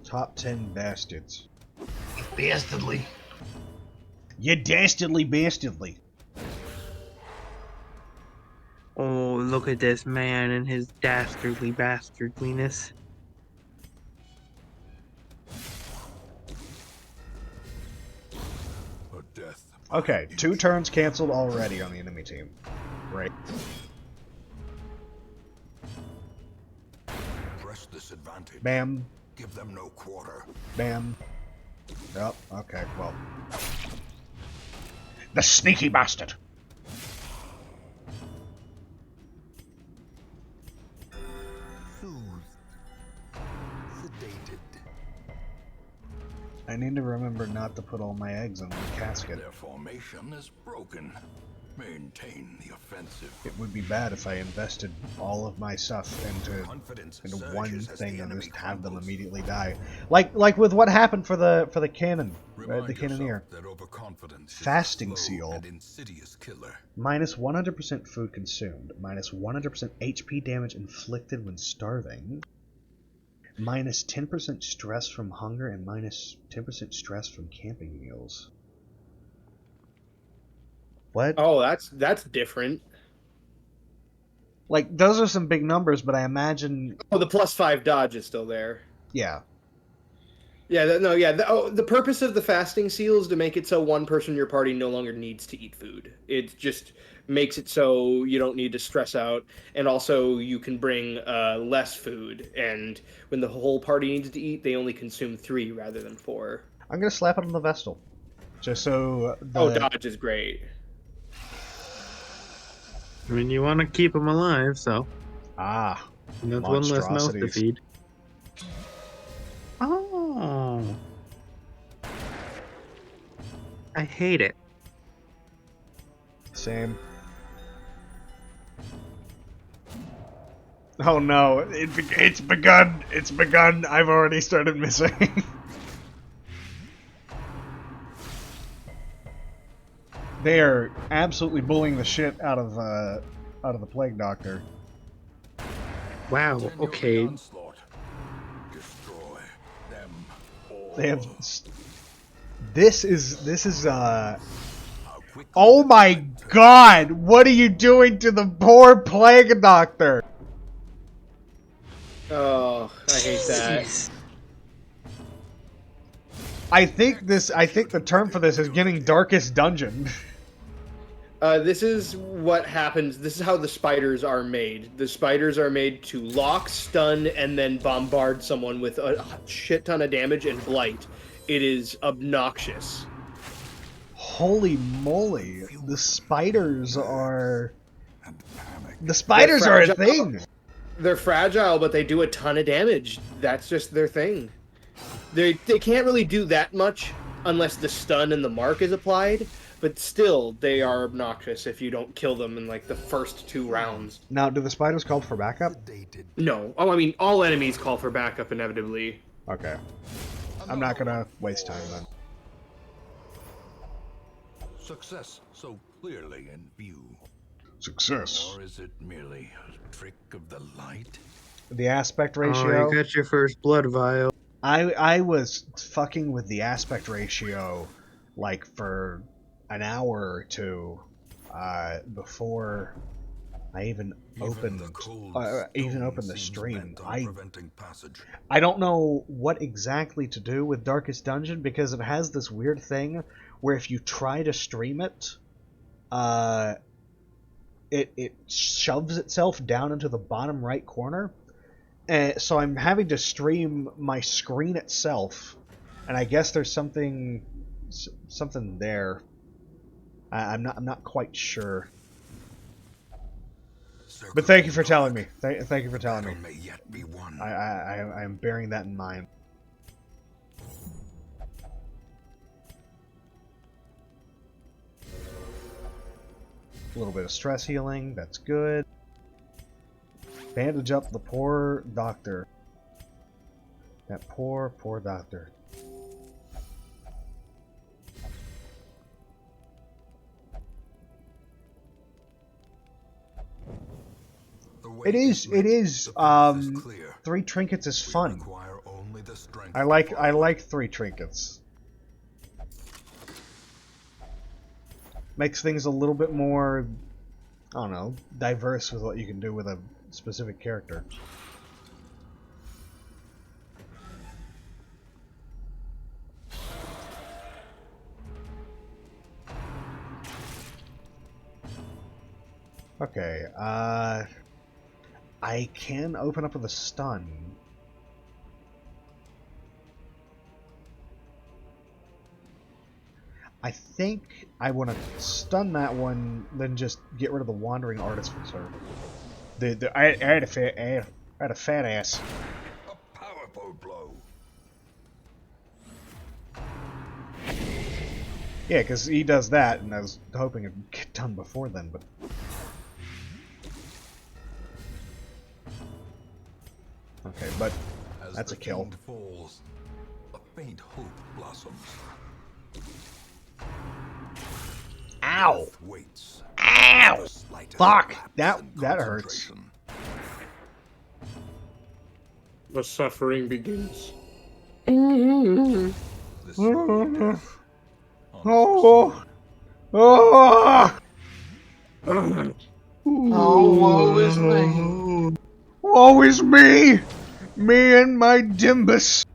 Top 10 bastards. Bastardly. You dastardly bastardly. Oh, look at this man and his dastardly bastardliness. A death. Okay, 2 turns canceled already on the enemy team. Right. Press this advantage. Bam. Give them no quarter. Bam. Yep, okay, well. The sneaky bastard! Soothed. Sedated. I need to remember not to put all my eggs in the casket. Their formation is broken. Maintain the offensive. It would be bad if I invested all of my stuff into one thing and just have them immediately die. Like with what happened for the cannon, right? The cannoneer. Fasting seal. Minus 100% food consumed. Minus 100% HP damage inflicted when starving. Minus 10% stress from hunger and minus 10% stress from camping meals. What? Oh, that's different. Like, those are some big numbers, but I imagine... Oh, the +5 dodge is still there. Yeah. Yeah, the purpose of the fasting seal is to make it so one person in your party no longer needs to eat food. It just makes it so you don't need to stress out, and also you can bring less food, and when the whole party needs to eat, they only consume 3 rather than 4. I'm gonna slap it on the Vestal. Just so... Oh, dodge is great. I mean, you want to keep him alive, so. Ah. And that's one less mouth to feed. Oh. I hate it. Same. Oh no, it's begun! It's begun! I've already started missing. They are absolutely bullying the shit out of the Plague Doctor. Wow, okay. Destroy them all. They have... This is oh my god! What are you doing to the poor Plague Doctor? Oh, I hate that. I think the term for this is getting Darkest Dungeon. This is what happens. This is how the spiders are made. The spiders are made to lock, stun, and then bombard someone with a shit ton of damage and blight. It is obnoxious. Holy moly! The spiders are. And panic. The spiders are a fragile. thing! They're fragile, but they do a ton of damage. That's just their thing. They can't really do that much unless the stun and the mark is applied. But still, they are obnoxious if you don't kill them in like the first 2 rounds. Now, do the spiders call for backup? Sedated. No. Oh, I mean, all enemies call for backup inevitably. Okay. I'm not gonna waste time then. Success so clearly in view. Success. Or is it merely a trick of the light? The aspect Oh, ratio. you got your first blood vial. I was fucking with the aspect ratio like for an hour or two before I even opened the cold even stone opened the seems stream. bent on preventing passage. I don't know what exactly to do with Darkest Dungeon because it has this weird thing where if you try to stream it, it shoves itself down into the bottom right corner. So I'm having to stream my screen itself, and I guess there's something there. I'm not quite sure. But thank you for telling me. Thank you for telling me. Battle may yet be won. I am bearing that in mind. A little bit of stress healing. That's good. Bandage up the poor doctor. That poor doctor. It is 3 trinkets is fun. I like 3 trinkets. Makes things a little bit more, I don't know, diverse with what you can do with a specific character. Okay, I can open up with a stun. I think I want to stun that one, then just get rid of the Wandering Artificer. I had a fat ass. A powerful blow. Yeah, because he does that, and I was hoping it'd get done before then, but... Okay, but that's a kill. As the fiend falls, a faint hope blossoms. Ow! Death waits. Ow! The slightest Fuck! lapse in That hurts. concentration. The suffering begins. The slow death Oh! Oh! Oh, woe is me. Woe is me! Me and my Dimbus!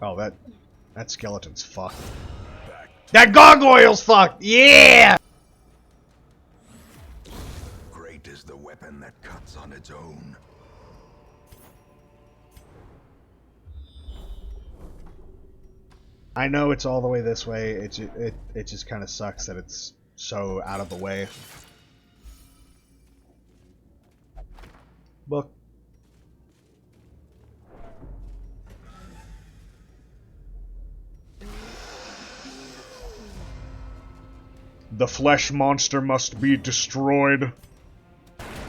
Oh, that skeleton's fucked. That gargoyle's fucked! Yeah! Great is the weapon that cuts on its own. I know it's all the way this way. It just kind of sucks that it's so out of the way. Book. The flesh monster must be destroyed.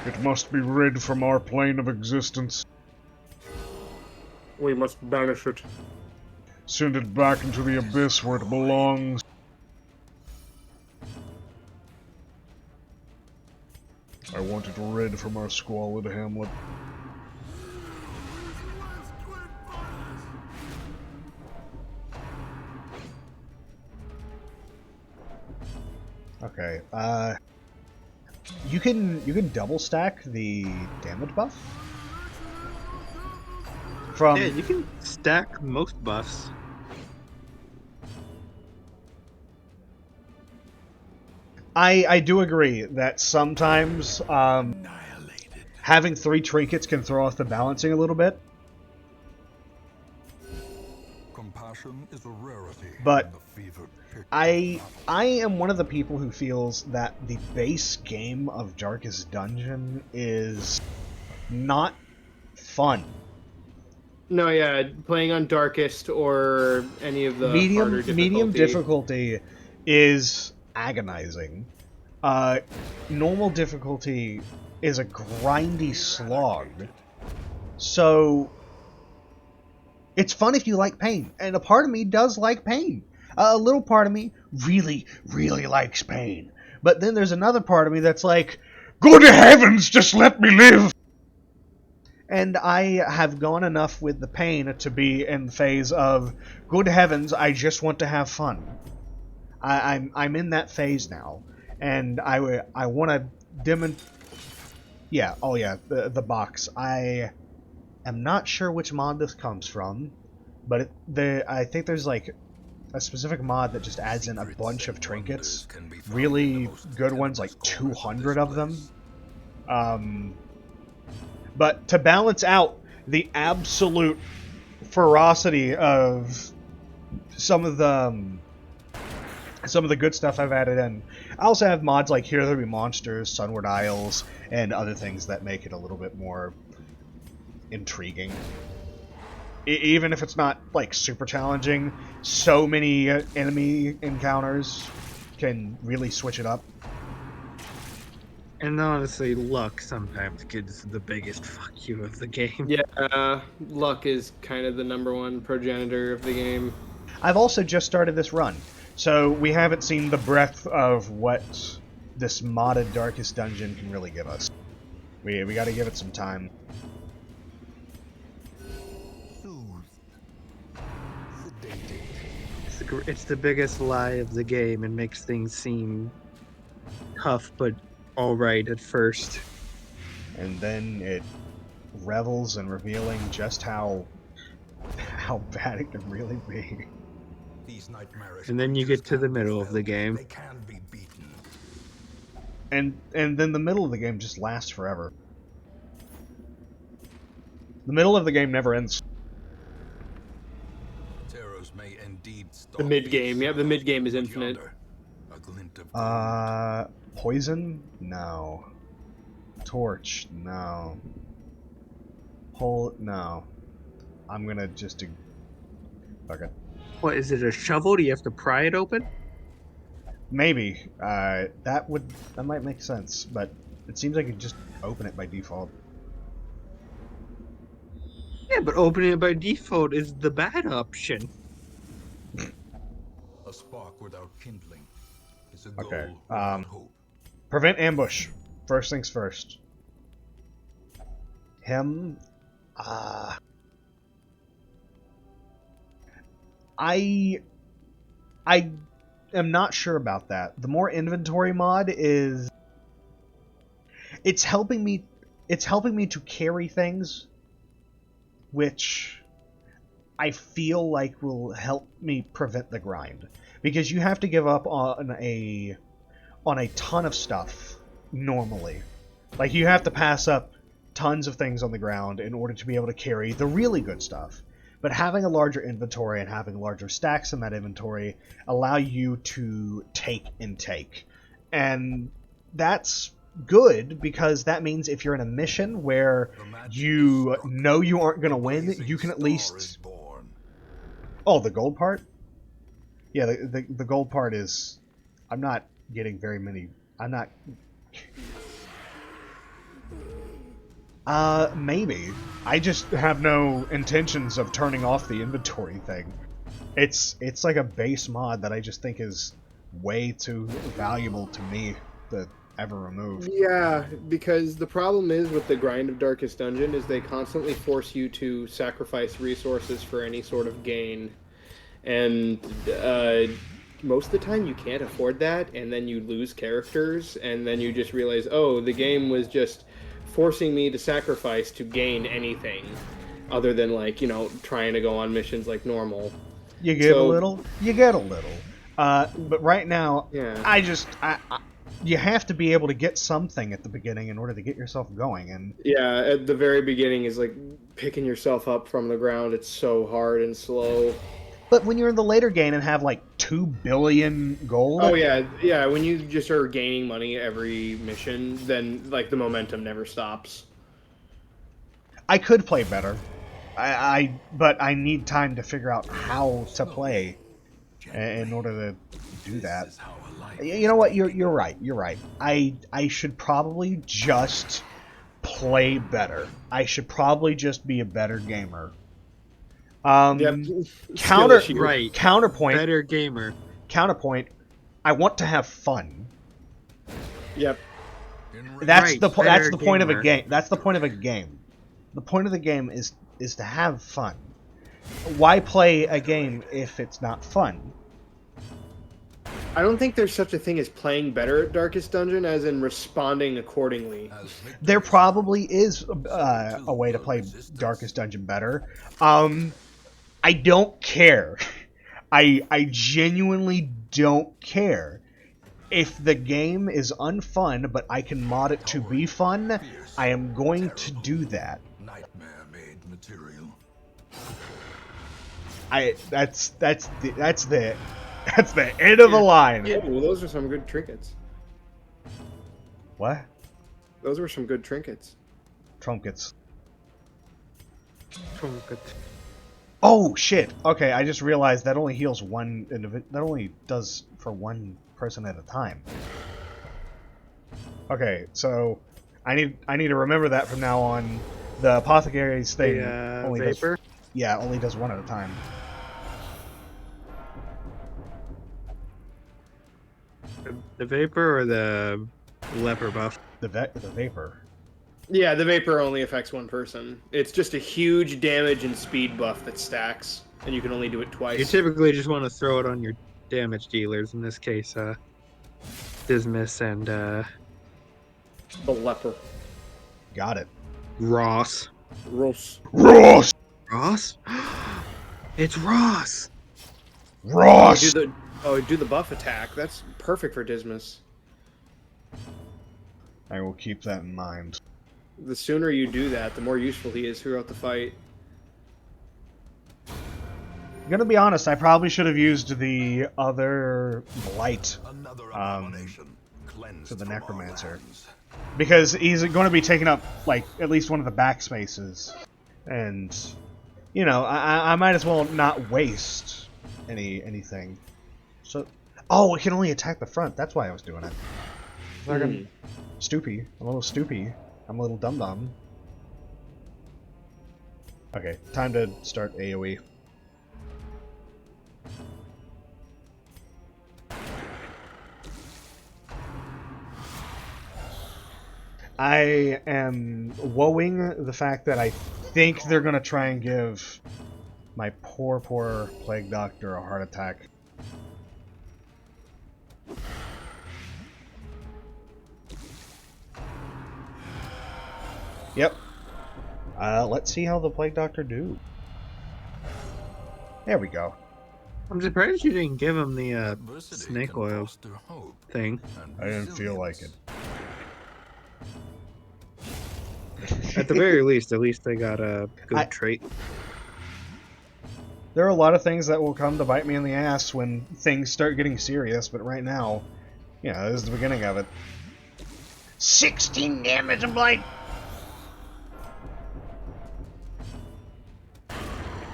It must be rid from our plane of existence. We must banish it. Send it back into the abyss where it belongs. I want it rid from our squalid hamlet. Okay, you can double stack the damage buff from Yeah, you can stack most buffs. I do agree that sometimes having 3 trinkets can throw off the balancing a little bit. Compassion is a rarity But in the fevered pitch I of am one of the people who feels that the base game of Darkest Dungeon is not fun. No, yeah, playing on darkest or any of the harder Medium difficulty. difficulty is agonizing. Normal difficulty is a grindy slog. So it's fun if you like pain, and a part of me does like pain. A little part of me really, really likes pain. But then there's another part of me that's like, good heavens, just let me live! And I have gone enough with the pain to be in the phase of, good heavens, I just want to have fun. I'm in that phase now, and I want to demonstrate. Yeah, oh yeah, the box. I am not sure which mod this comes from, but I think there's like a specific mod that just adds in a bunch of trinkets, really good ones, like 200 of them. But to balance out the absolute ferocity of some of the good stuff I've added in, I also have mods like Here There Be Monsters, Sunward Isles, and other things that make it a little bit more intriguing. Even if it's not like super challenging, so many enemy encounters can really switch it up. And honestly, luck sometimes gives the biggest fuck you of the game. Yeah, luck is kind of the #1 progenitor of the game. I've also just started this run, so we haven't seen the breadth of what this modded Darkest Dungeon can really give us. We got to give it some time. It's the biggest lie of the game and makes things seem tough but alright at first. And then it revels in revealing just how bad it can really be. these nightmarish And then you creatures get to the can be middle of the felled, game. They can be beaten. And then the middle of the game just lasts forever. The middle of the game never ends. Terrors may indeed stalk The mid game, yeah, the mid game is but infinite. yonder, a glint of gold. Poison? No. Torch? No. Hole? No. I'm gonna just do... Okay. What, is it a shovel? Do you have to pry it open? Maybe. That might make sense, but it seems like you just open it by default. Yeah, but opening it by default is the bad option. A spark without kindling is a goal Okay, without hope. Prevent ambush. First things first. Him. I am not sure about that. The more inventory mod is... It's helping me to carry things, which I feel like will help me prevent the grind. Because you have to give up on a ton of stuff normally. Like, you have to pass up tons of things on the ground in order to be able to carry the really good stuff. But having a larger inventory and having larger stacks in that inventory allow you to take and take. And that's good, because that means if you're in a mission where you know you aren't going to win, you can at least... Oh, the gold part? Yeah, the gold part is... I'm not getting very many... I'm not... Maybe. I just have no intentions of turning off the inventory thing. It's like a base mod that I just think is way too valuable to me to ever remove. Yeah, because the problem is with the grind of Darkest Dungeon is they constantly force you to sacrifice resources for any sort of gain. And most of the time you can't afford that, and then you lose characters, and then you just realize, oh, the game was just forcing me to sacrifice to gain anything other than, like, you know, trying to go on missions like normal. You give a little, you get a little. But right now, yeah. you have to be able to get something at the beginning in order to get yourself going. And Yeah, at the very beginning is like picking yourself up from the ground. It's so hard and slow. but when you're in the later game and have like 2 billion gold, Oh yeah, yeah. When you just are gaining money every mission, then like the momentum never stops. I could play better. But I need time to figure out how to play in order to do that. You know what? You're right. You're right. I should probably just play better. I should probably just be a better gamer. Yep. Skill Counter issue. Right. counterpoint. Better gamer. Counterpoint. I want to have fun. Yep. That's Right, the that's better the point of a gamer. game. That's the point of a game. The point of the game is to have fun. Why play a game if it's not fun? I don't think there's such a thing as playing better at Darkest Dungeon as in responding accordingly. There probably is a way to play Darkest Dungeon better. I don't care. I genuinely don't care. If the game is unfun, but I can mod it to be fun, I am going to do that. Nightmare-made material. That's the end of the line. Yeah, well, those are some good trinkets. What? Those were some good trinkets. Trumpets. Trumpet. Oh shit! Okay, I just realized that only heals one individual. That only does for one person at a time. Okay, so I need to remember that from now on. The apothecary's thing only Vapor? only does one at a time. The vapor or the leper buff? The vapor. Yeah, the vapor only affects one person. It's just a huge damage and speed buff that stacks, and you can only do it twice. You typically just want to throw it on your damage dealers. In this case, Dismas and The leper. Got it. Ross. Ross. Ross. Ross? It's Ross! Ross. Do the buff attack. That's perfect for Dismas. I will keep that in mind. The sooner you do that, the more useful he is throughout the fight. I'm gonna be honest. I probably should have used the other blight Another abomination cleansed for the from our necromancer. lands. Because he's going to be taking up like at least one of the backspaces, and you know I might as well not waste anything. So, oh, it can only attack the front. That's why I was doing it. Stoopy. I'm a little stoopy. I'm a little dum-dum. Okay, time to start AoE. I am woeing the fact that I think they're going to try and give my poor Plague Doctor a heart attack. Yep. Let's see how the Plague Doctor do. There we go. I'm surprised you didn't give him the Adversity snake can oil foster hope thing. and I didn't feel like resilience. it. At the very least, at least they got a good trait. There are a lot of things that will come to bite me in the ass when things start getting serious, but right now, yeah, this is the beginning of it. 16 damage and blight!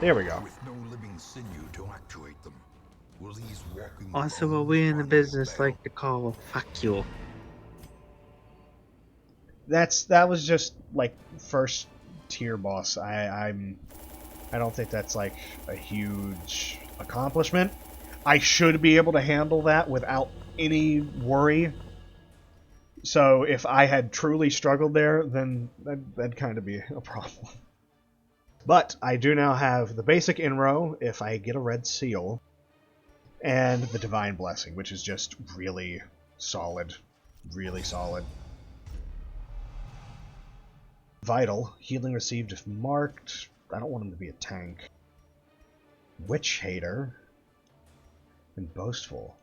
There we go. With no living sinew to actuate them, will these walking Also, what bones we in the run business bell? like to call fuck you. That was just like first tier boss. I don't think that's like a huge accomplishment. I should be able to handle that without any worry. So if I had truly struggled there, then that'd kind of be a problem. But I do now have the basic Inro if I get a red seal, and the Divine Blessing, which is just really solid. Really solid. Vital. Healing received if marked. I don't want him to be a tank. Witch Hater. And Boastful.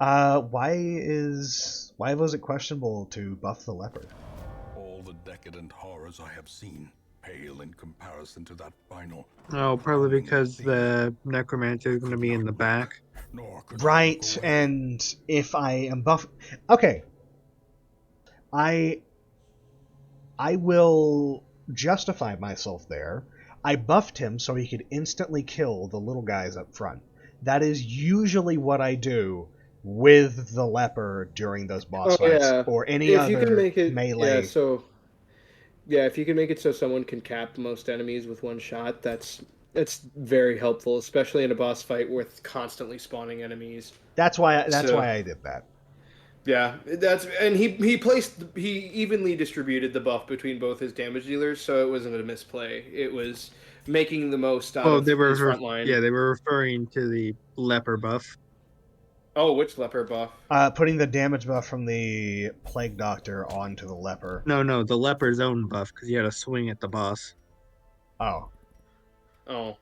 Why was it questionable to buff the leper? All the decadent horrors I have seen pale in comparison to that final. Oh, probably crowning because theme. the necromancer is going to Could be in not the look, back. nor could I Right, look away. and if I am buff, okay, I will justify myself there. I buffed him so he could instantly kill the little guys up front. That is usually what I do with the leper during those boss Oh fights yeah. or any If you can other make it, yeah. melee. So yeah, if you can make it so someone can cap most enemies with one shot, that's very helpful, especially in a boss fight with constantly spawning enemies. That's So why I did that. yeah, that's and he evenly distributed the buff between both his damage dealers, so it wasn't a misplay. It was making the most out Oh, of his front line. yeah, they were referring to the leper buff. Oh, which leper buff? Putting the damage buff from the plague doctor onto the leper. No, the leper's own buff because he had a swing at the boss. Oh, Oh,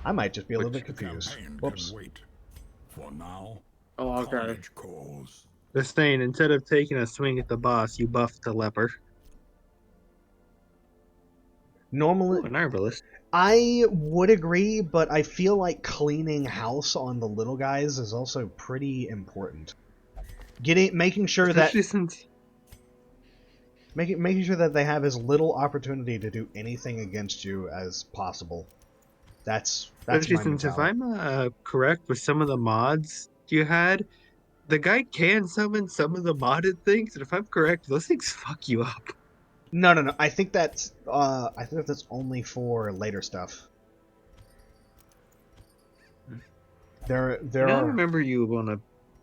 I might just be a little Which bit The confused. campaign Whoops. can wait. For now, oh, okay. carnage calls. They're saying instead of taking a swing at the boss, you buff the leper. Normally, Ooh, an arbalist. I would agree, but I feel like cleaning house on the little guys is also pretty important. Making sure that Especially since making sure that they have as little opportunity to do anything against you as possible. That's Especially my since if mentality. I'm correct with some of the mods you had, the guy can summon some of the modded things, and if I'm correct, those things fuck you up. No. I think that's only for later stuff. There I are remember you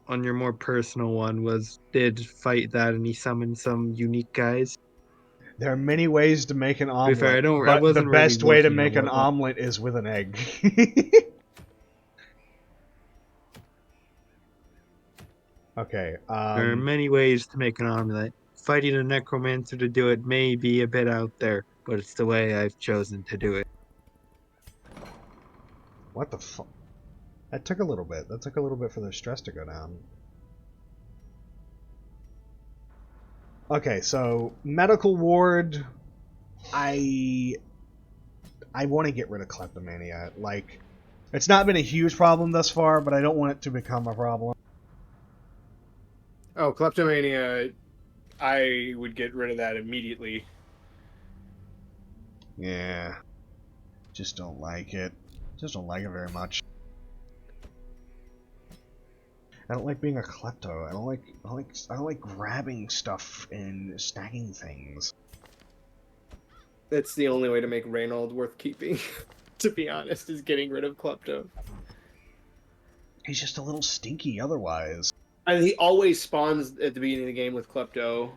on your more personal one did fight that and he summoned some unique guys. there are many ways to make an To be fair, omelet, I but the wasn't really best way to looking at make an what one. omelet is with an egg. Okay. There are many ways to make an omelet. Fighting a necromancer to do it may be a bit out there, but it's the way I've chosen to do it. What the fuck? That took a little bit. That took a little bit for the stress to go down. Okay, so medical ward. I want to get rid of kleptomania. Like, it's not been a huge problem thus far, but I don't want it to become a problem. Oh, kleptomania. I would get rid of that immediately. Yeah, just don't like it. Just don't like it very much. I don't like being a klepto. I don't like grabbing stuff and stacking things. That's the only way to make Reynold worth keeping, to be honest, is getting rid of klepto. He's just a little stinky otherwise. And he always spawns at the beginning of the game with klepto,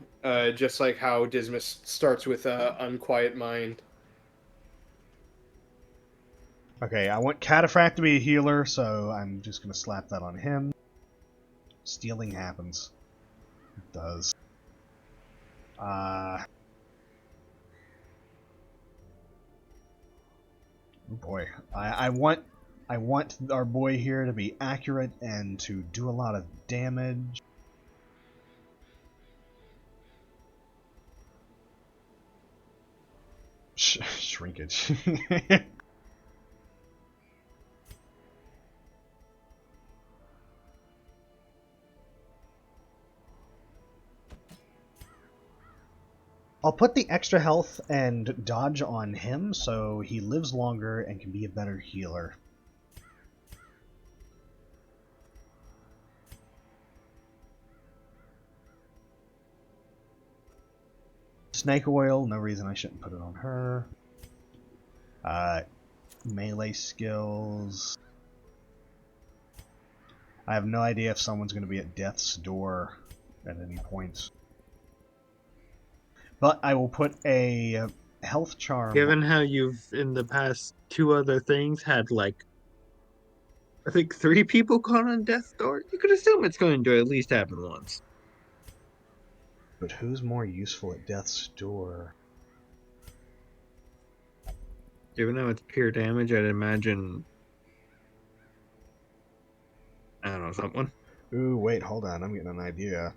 just like how Dismas starts with Unquiet Mind. Okay, I want Cataphract to be a healer, so I'm just gonna slap that on him. Stealing happens. It does. Oh boy. I want our boy here to be accurate and to do a lot of damage. Shrinkage. I'll put the extra health and dodge on him so he lives longer and can be a better healer. Snake oil, no reason I shouldn't put it on her. Melee skills. I have no idea if someone's going to be at death's door at any point. But I will put a health charm. Given how you've in the past two other things had like I think 3 people gone on death's door, you could assume it's going to at least happen once. But who's more useful at death's door? Given how it's pure damage, I'd imagine I don't know, someone. Ooh, wait, hold on. I'm getting an idea.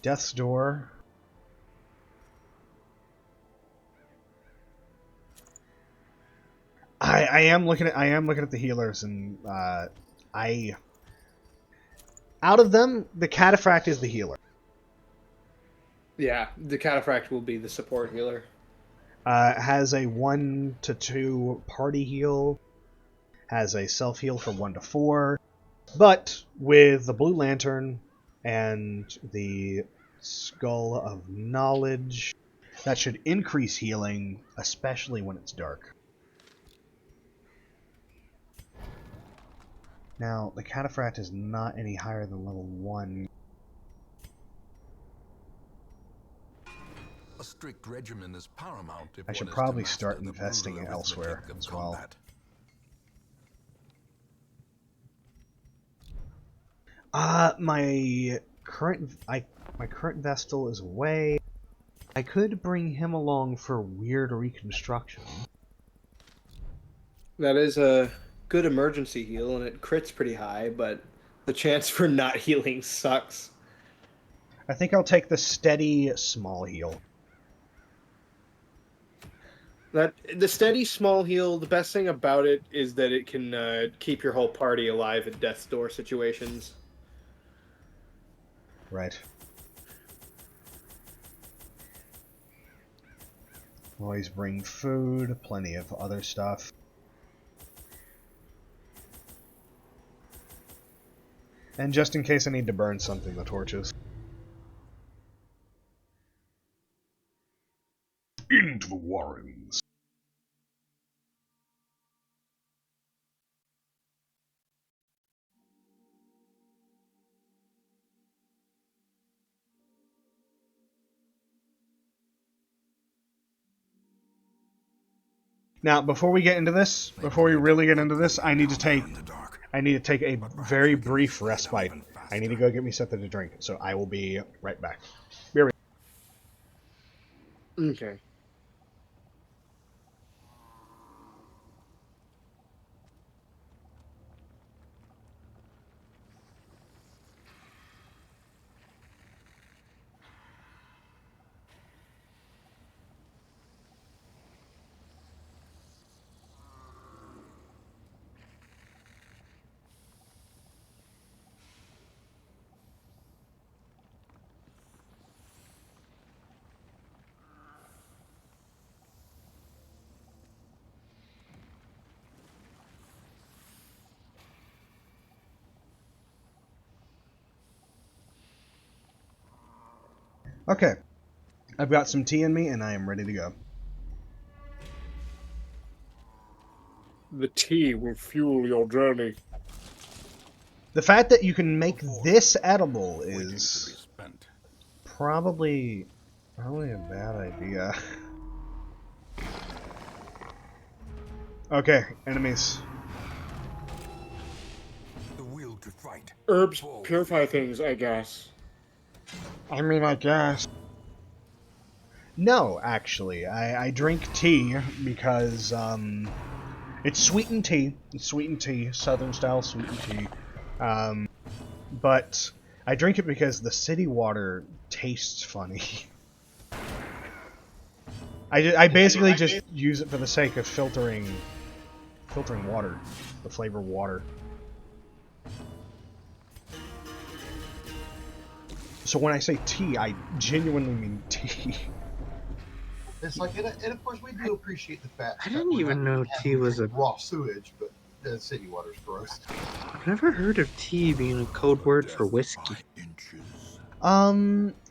Death's Door. I am looking at the healers, and I out of them, the Cataphract is the healer. Yeah, the Cataphract will be the support healer. Has a 1 to 2 party heal. Has a self heal for 1 to 4. But with the Blue Lantern and the Skull of Knowledge, that should increase healing, especially when it's dark. Now, the Cataphract is not any higher than level 1. A strict regimen is paramount if I should one is probably to master start the investing brutal elsewhere arithmetic of as well. combat. My current Vestal is away. I could bring him along for weird reconstruction. That is a good emergency heal, and it crits pretty high, but the chance for not healing sucks. I think I'll take the steady small heal. The steady small heal, the best thing about it is that it can keep your whole party alive in death's door situations. Right. Always bring food, plenty of other stuff. And just in case I need to burn something, the torches. Into the Warrens. Now, before we get into this, before we really get into this, I need to take a very brief respite. I need to go get me something to drink, so I will be right back. Be right. Okay. Okay, I've got some tea in me, and I am ready to go. The tea will fuel your journey. The fact that you can make this edible Waiting to be is spent. probably a bad idea. Okay, enemies. The will to fight. Herbs purify things, I guess. I mean, I guess. No, actually, I drink tea because it's sweetened tea. It's sweetened tea, Southern style sweetened tea. But I drink it because the city water tastes funny. I basically just use it for the sake of filtering water, the flavored water. So when I say tea, I genuinely mean tea. It's like, and of course, we do appreciate the fact. I that didn't we're even not know tea was a. raw sewage, but the city water's gross. I've never heard of tea being a code word for whiskey. By inches.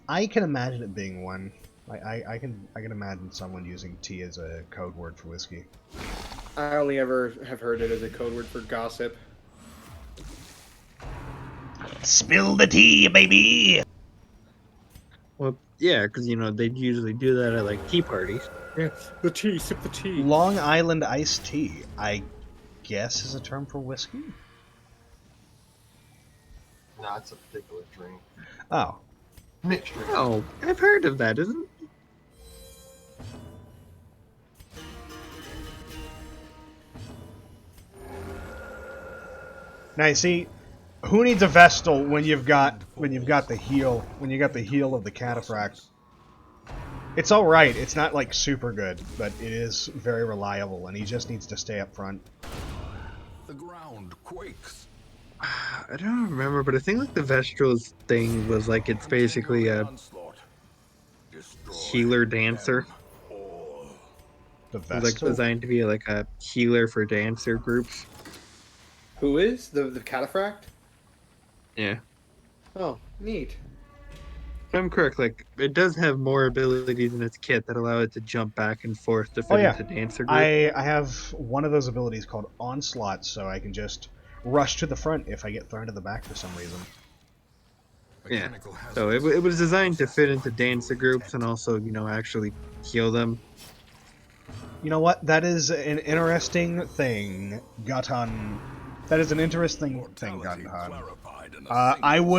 I can imagine it being one. I can imagine someone using tea as a code word for whiskey. I only ever have heard it as a code word for gossip. Spill the tea, baby! Well, yeah, because they'd usually do that at like tea parties. Yeah, the tea, sip the tea. Long Island iced tea, I guess, is a term for whiskey? No, it's a particular drink. Oh. Mixture. Oh, I've heard of that, isn't it? Now you see, who needs a Vestal when you've got the heal of the Cataphract? It's all right. It's not like super good, but it is very reliable, and he just needs to stay up front. The ground quakes. I don't remember, but I think like the Vestral's thing was like it's basically Continue the a onslaught. Destroy healer dancer. them all. The It was like Vestal. designed to be like a healer for dancer groups. Who is the cataphract? Yeah. Oh, neat. If I'm correct, like it does have more abilities in its kit that allow it to jump back and forth to Oh fit yeah, into dancer group. I have one of those abilities called Onslaught, so I can just rush to the front if I get thrown to the back for some reason. Yeah. Mechanical So hazards. it was designed to fit into dancer groups and also, actually heal them. You know what? That is an interesting thing, Gatan. That is an interesting thing, Mortality Gatan. clarified in a I single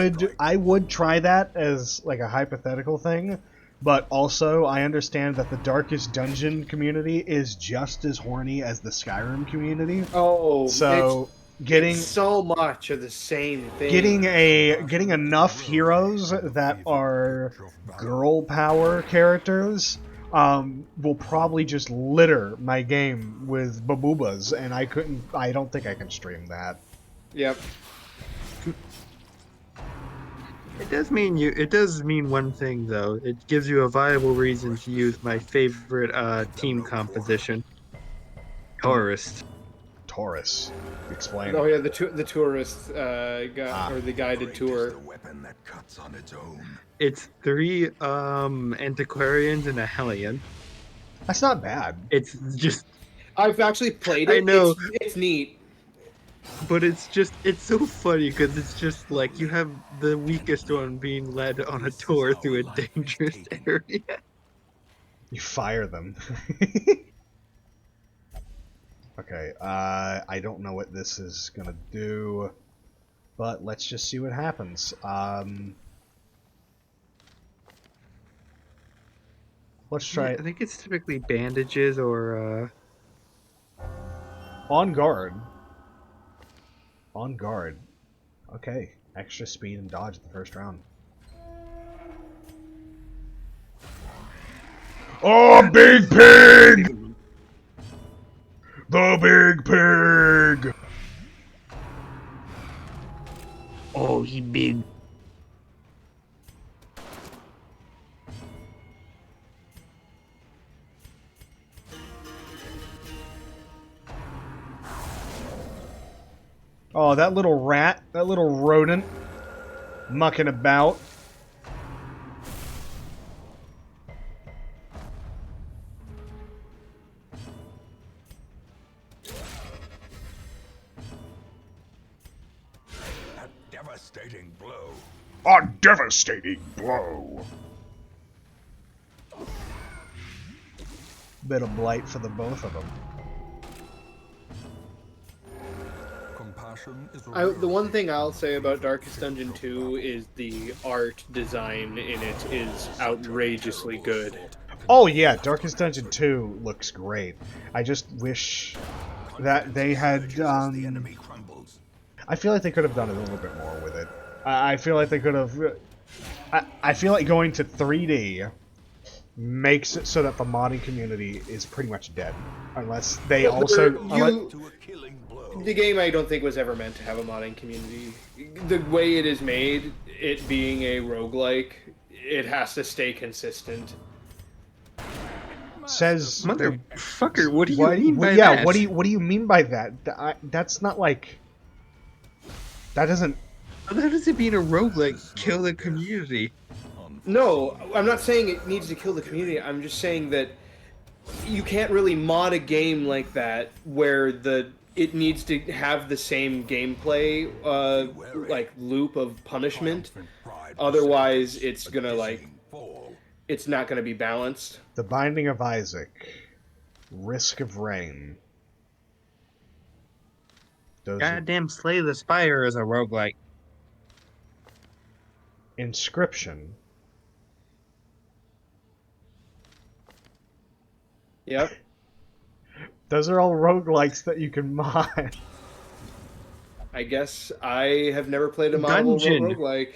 would strike. try that as like a hypothetical thing, but also I understand that the Darkest Dungeon community is just as horny as the Skyrim community. Oh, So it's so much of the same thing. getting enough heroes that are girl power characters will probably just litter my game with baboobas, and I don't think I can stream that. Yep. It does mean one thing though. It gives you a viable reason to use my favorite team composition. Tourist. Taurus, explain. Oh yeah, the tourist or the guided Great is tour. the weapon that cuts on its own. It's 3 antiquarians and a Hellion. That's not bad. It's just I've actually played I it. know. It's neat. But it's so funny because it's just like you have the weakest one being led on a tour through a dangerous area. You fire them. Okay, I don't know what this is gonna do, but let's just see what happens. Let's try I it. think it's typically bandages or On guard. On guard. Okay, extra speed and dodge at the first round. Oh, big pig! The big pig! oh, he big. Oh, that little rat, that little rodent, mucking about. A devastating blow. A devastating blow. Bit of blight for the both of them. Compassion is The one thing I'll say about Darkest Dungeon 2 is the art design in it is outrageously good. Oh yeah, Darkest Dungeon 2 looks great. I just wish that they had, the enemy crumbles. I feel like they could have done a little bit more with it. I feel like they could have, I feel like going to 3D makes it so that the modding community is pretty much dead. Unless they Well, also... To a killing blow. The game I don't think was ever meant to have a modding community. The way it is made, it being a roguelike, it has to stay consistent. says... Motherfucker, what do you What, mean by yeah, that? what do you mean by that? That's not like... That doesn't... How does it being a roguelike kill the community? No, I'm not saying it needs to kill the community. I'm just saying that you can't really mod a game like that where it needs to have the same gameplay like loop of punishment. Otherwise, it's gonna it's not gonna be balanced. The Binding of Isaac. Risk of Rain. Those are... Goddamn Slay the Spire is a roguelike. Inscription. Yep. Those are all roguelikes that you can mod. I guess I have never played a model Dungeon. roguelike.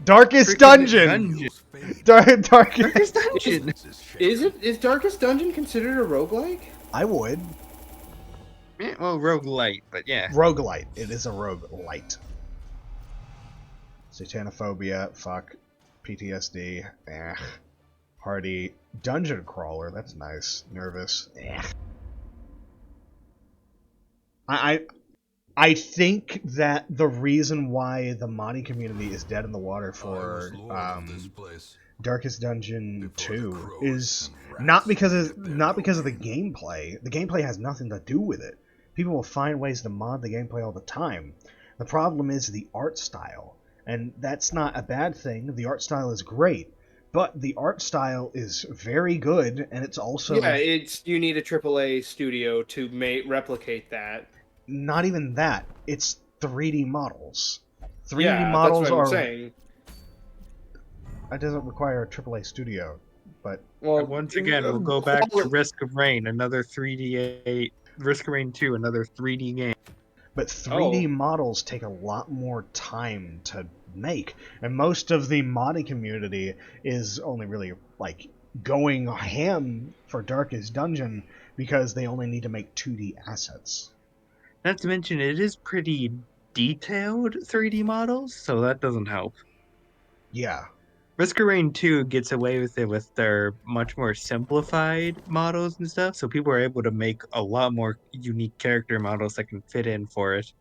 Darkest Freaking Dungeon. Dungeon. Darkest. Darkest Dungeon. Is Darkest Dungeon considered a roguelike? I would. Yeah, well, roguelite, but yeah. Roguelite. It is a roguelite. Satanophobia. Fuck. PTSD. Eh. Hardy. Dungeon crawler. That's nice. Nervous. Eh. I think that the reason why the modding community is dead in the water for Darkest Dungeon 2 is not because of the gameplay. The gameplay has nothing to do with it. People will find ways to mod the gameplay all the time. The problem is the art style, and that's not a bad thing. The art style is great, but the art style is very good, and it's also you need a AAA studio to replicate that. Not even that. It's 3D models. 3D models models that's what are. I'm saying. That doesn't require a AAA studio, but Well, once again, we'll go back to Risk of Rain, another 3D. Risk of Rain 2, another 3D game. But 3D models take a lot more time to make, and most of the modding community is only really like going ham for Darkest Dungeon because they only need to make 2D assets. Not to mention, it is pretty detailed 3D models, so that doesn't help. Yeah. Risk of Rain 2 gets away with it with their much more simplified models and stuff, so people are able to make a lot more unique character models that can fit in for it.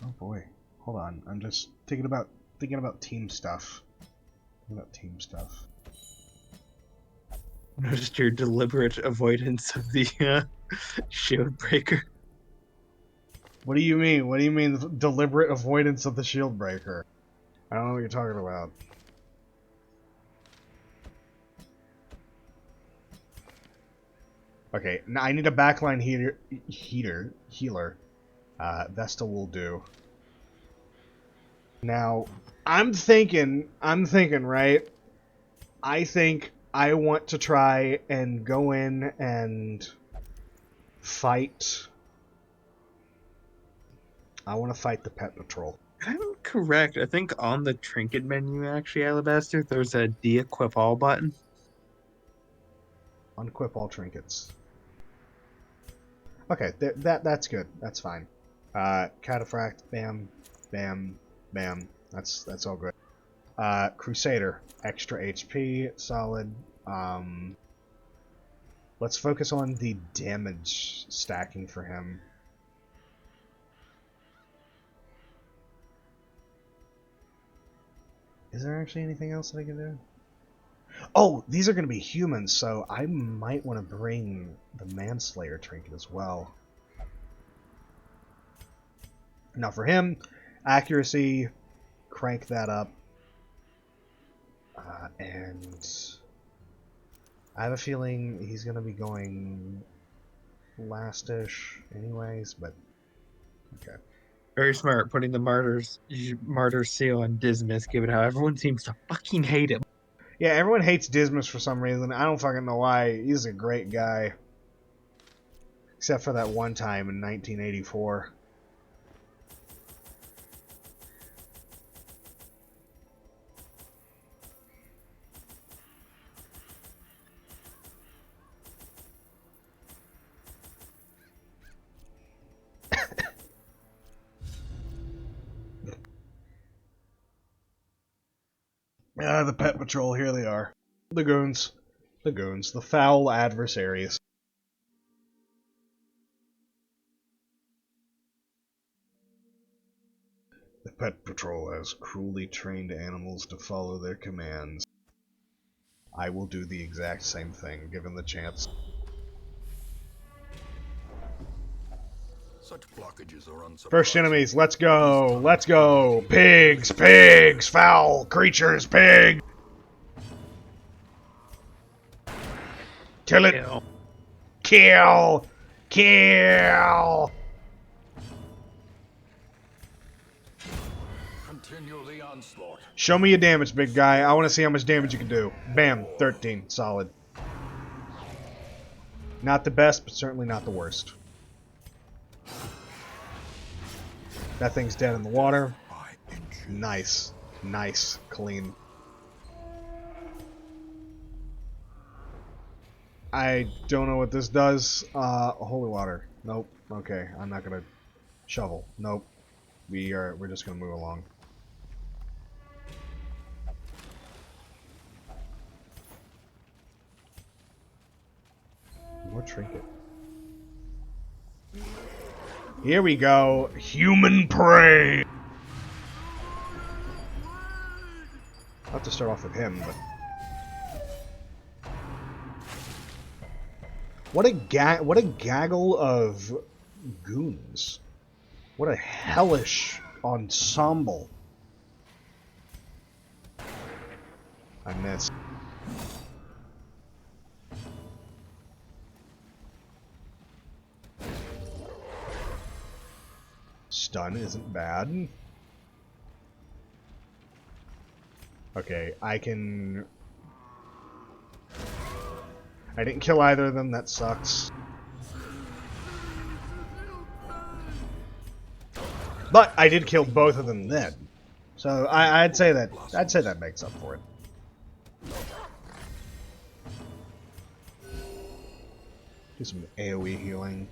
Oh boy. Hold on. I'm just thinking about team stuff. Just your deliberate avoidance of the shield breaker. What do you mean? What do you mean deliberate avoidance of the shield breaker? I don't know what you're talking about. Okay, now I need a backline healer. Vesta will do. Now, I'm thinking, right? I think I want to try and go in and fight. I want to fight the pet patrol. I'm correct. I think on the trinket menu, actually, Alabaster, there's a de-equip all button. Unequip all trinkets. Okay, that's good. That's fine. Cataphract, bam, bam, bam. That's all good. Crusader, extra HP, solid. Let's focus on the damage stacking for him. Is there actually anything else that I can do? Oh, these are going to be humans, so I might want to bring the Manslayer trinket as well. Now for him, accuracy, crank that up. And I have a feeling he's going to be going lastish anyways, but okay. Very smart, putting the martyr seal on Dismas, given how everyone seems to fucking hate him. Yeah, everyone hates Dismas for some reason. I don't fucking know why. He's a great guy. Except for that one time in 1984. The pet patrol, here they are. The goons. The goons. The foul adversaries. The pet patrol has cruelly trained animals to follow their commands. I will do the exact same thing, given the chance. Such blockages are unsurprising. First enemies, let's go! Let's go! Pigs! Pigs! Foul creatures! Pig! Kill it! Kill. Kill! Kill! Continue the onslaught. Show me your damage, big guy. I want to see how much damage you can do. Bam, 13, solid. Not the best, but certainly not the worst. That thing's dead in the water. Nice. Nice. Clean. I don't know what this does. Holy water. Nope. Okay, I'm not gonna shovel. Nope. We're just gonna move along. More trinket. Here we go. Human prey. I'll have to start off with him, but what a gaggle of goons. What a hellish ensemble. I missed. Stun isn't bad. Okay, I didn't kill either of them, that sucks. But I did kill both of them then. So I'd say that makes up for it. Do some AoE healing.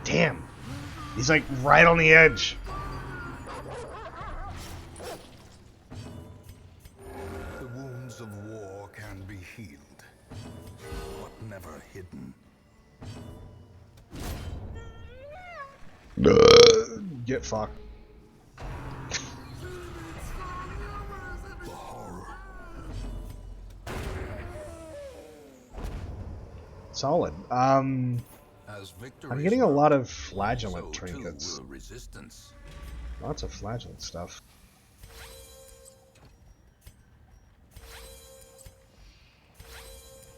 Damn! He's like right on the edge. The wounds of war can be healed, but never hidden. Get fucked. The horror. Solid. As I'm getting a lot of flagellant so trinkets. too will resistance. Lots of flagellant stuff.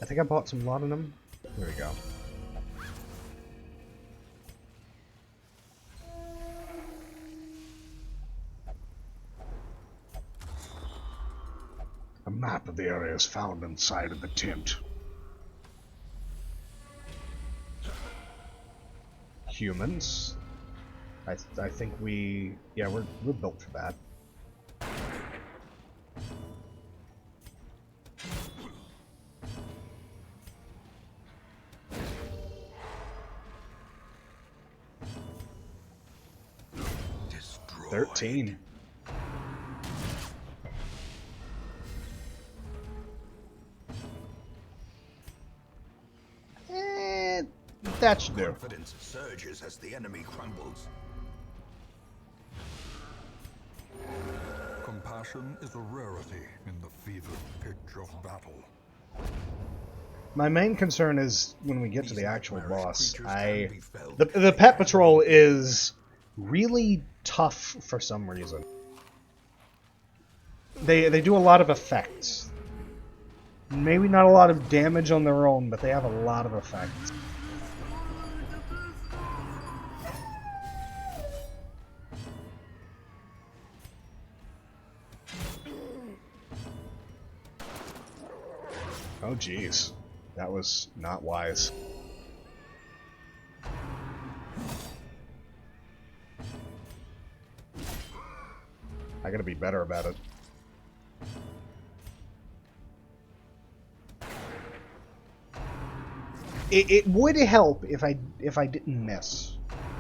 I think I bought some laudanum. There we go. A map of the area is found inside of the tent. Humans. I think we're built for that. Destroyed. 13. That should do. Confidence surges as the enemy crumbles. Compassion is a rarity in the fevered pitch of battle. My main concern is when we get to the actual boss. creatures can be felled. The pet patrol is really tough for some reason. They do a lot of effects. Maybe not a lot of damage on their own, but they have a lot of effects. Oh jeez, that was not wise. I gotta be better about it. It would help if I didn't miss.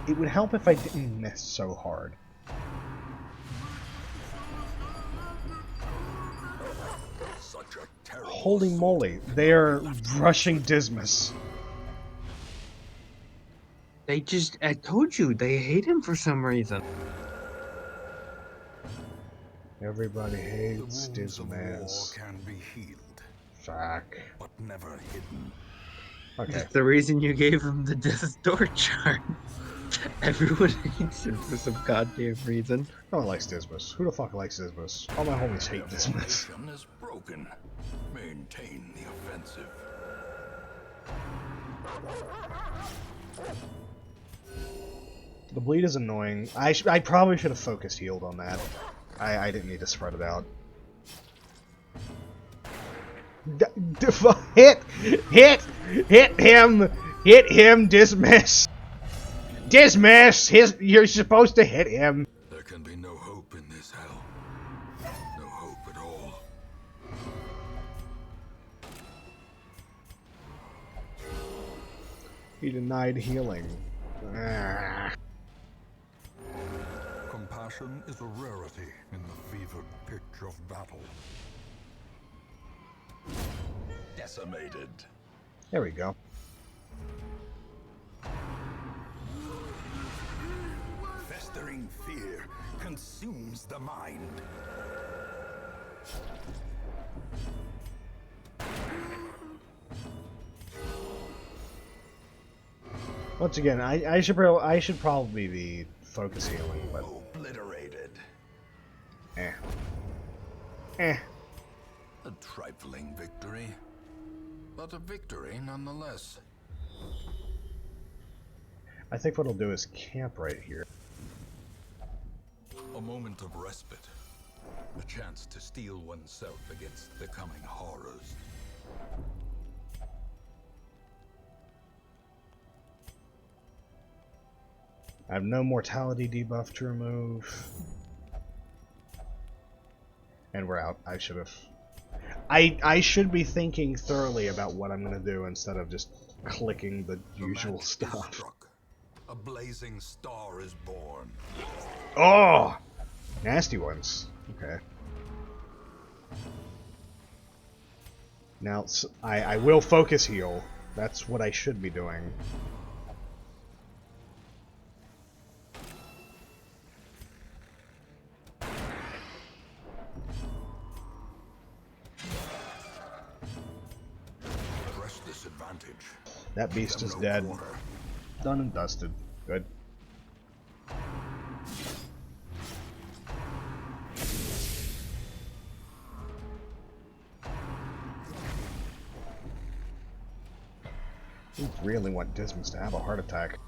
It would help if I didn't miss so hard. Such a terrible Holy moly, they are rushing Dismas. I told you, they hate him for some reason. Everybody The hates wounds of war Dismas. can be healed, Fuck. but never hidden. Okay. That's the reason you gave him the death door chart. Everyone hates him for some goddamn reason. No one likes Dismas. Who the fuck likes Dismas? All my homies hate Dismas. Foundation is broken. Maintain the offensive. The bleed is annoying. I probably should have focused healed on that. I didn't need to spread it out. Hit! Hit! Hit him! Hit him! Dismiss! Dismiss! You're supposed to hit him! There can be no hope in this hell. No hope at all. He denied healing. Ah. Compassion is a rarity in the fevered pitch of battle. Decimated. There we go. Festering fear consumes the mind. Once again, I should probably be focus healing, but Obliterated. eh. A trifling victory, but a victory nonetheless. I think what I'll do is camp right here. A moment of respite. A chance to steel oneself against the coming horrors. I have no mortality debuff to remove. And we're out. I should have... I should be thinking thoroughly about what I'm going to do instead of just clicking the usual match is stuff. struck. A blazing star is born. Oh! Nasty ones. Okay. Now, I will focus heal. That's what I should be doing. Press this advantage. That beast Them is no dead. quarter. Done and dusted. Good. You really want Dismas to have a heart attack.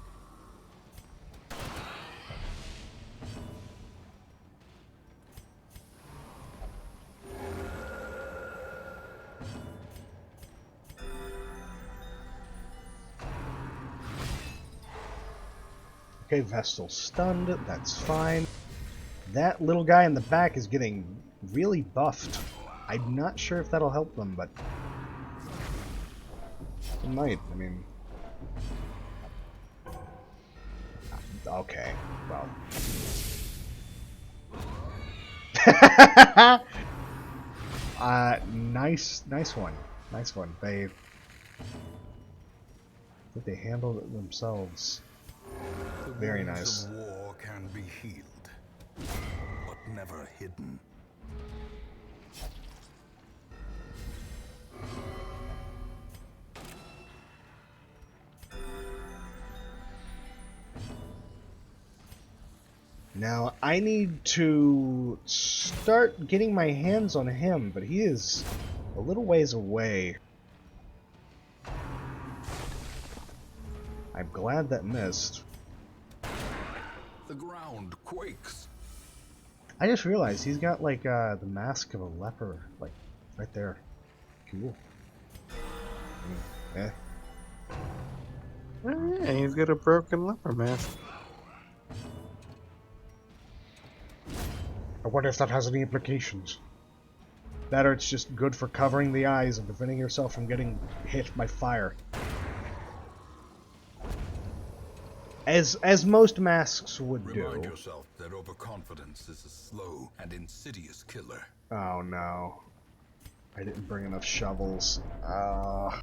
Okay, Vestal stunned. That's fine. That little guy in the back is getting really buffed. I'm not sure if that'll help them, but it might. I mean, okay. Well, nice one. Nice one. They handled it themselves. The Very wounds nice. of war can be healed, but never hidden. Now, I need to start getting my hands on him, but he is a little ways away. I'm glad that missed. The ground quakes. I just realized he's got, like, the mask of a leper, like, right there. Cool. Eh. Oh, yeah, he's got a broken leper mask. I wonder if that has any implications. That or it's just good for covering the eyes and preventing yourself from getting hit by fire. As most masks would Remind do. yourself that overconfidence is a slow and insidious killer. Oh no. I didn't bring enough shovels. Oh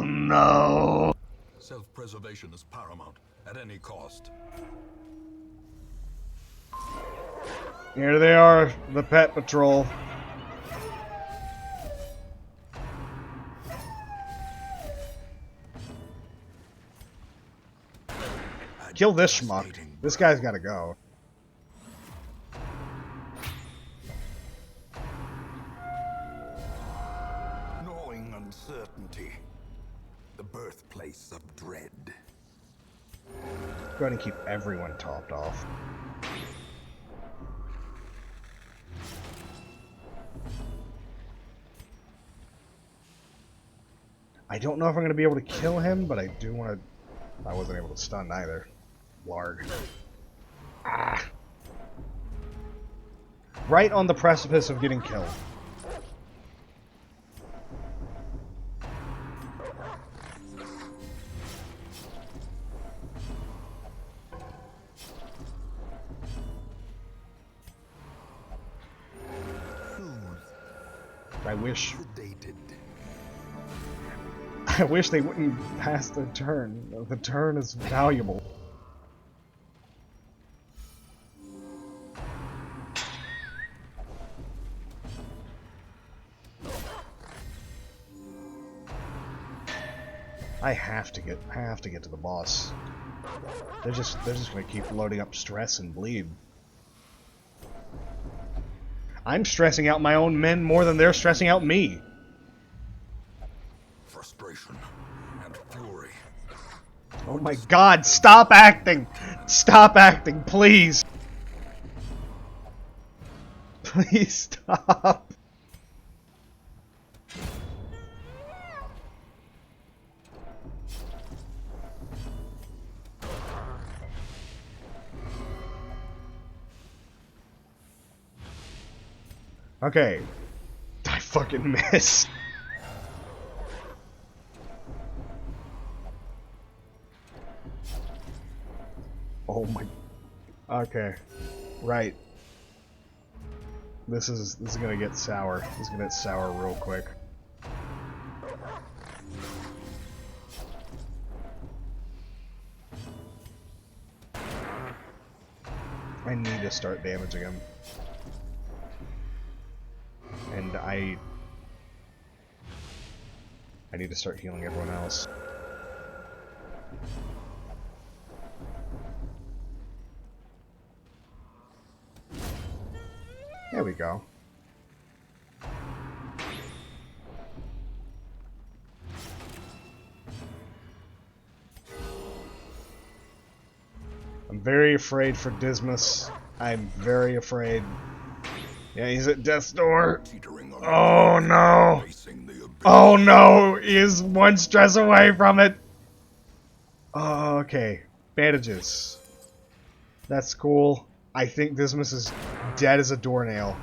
no. Self-preservation is paramount at any cost. Here they are, the pet patrol. Kill this schmuck. Devastating This guy's gotta go. Gnawing uncertainty. The birthplace of dread. Go ahead and keep everyone topped off. I don't know if I'm going to be able to kill him, but I do want to... I wasn't able to stun either. Larg. Ah! Right on the precipice of getting killed. I wish they wouldn't pass the turn. The turn is valuable. I have to get to the boss. They're just gonna keep loading up stress and bleed. I'm stressing out my own men more than they're stressing out me. Frustration and fury. Oh my god, stop acting! Stop acting, please! Please stop! Okay. I fucking missed. Oh my... Okay. Right. This is gonna get sour. This is gonna get sour real quick. I need to start damaging him. And I need to start healing everyone else. There we go. I'm very afraid for Dismas. I'm very afraid. Yeah, he's at death's door. Oh no! Oh no! He is one stress away from it! Oh, okay. Bandages. That's cool. I think Dismas is dead as a doornail.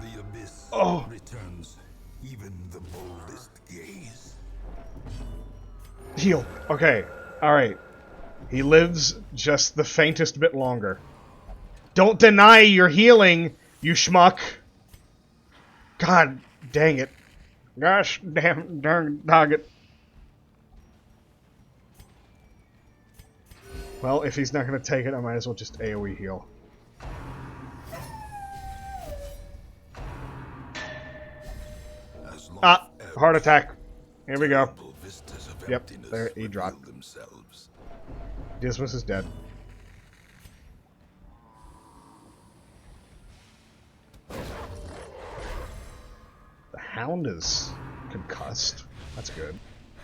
The abyss returns even the boldest gaze. Heal. Okay. Alright. He lives just the faintest bit longer. Don't deny your healing, you schmuck! God dang it. Gosh damn darn dog it. Well, if he's not gonna take it, I might as well just AoE heal. Ah! Heart attack. Here we go. Yep, there, he dropped. Dismas is dead. The Hound is concussed. That's good.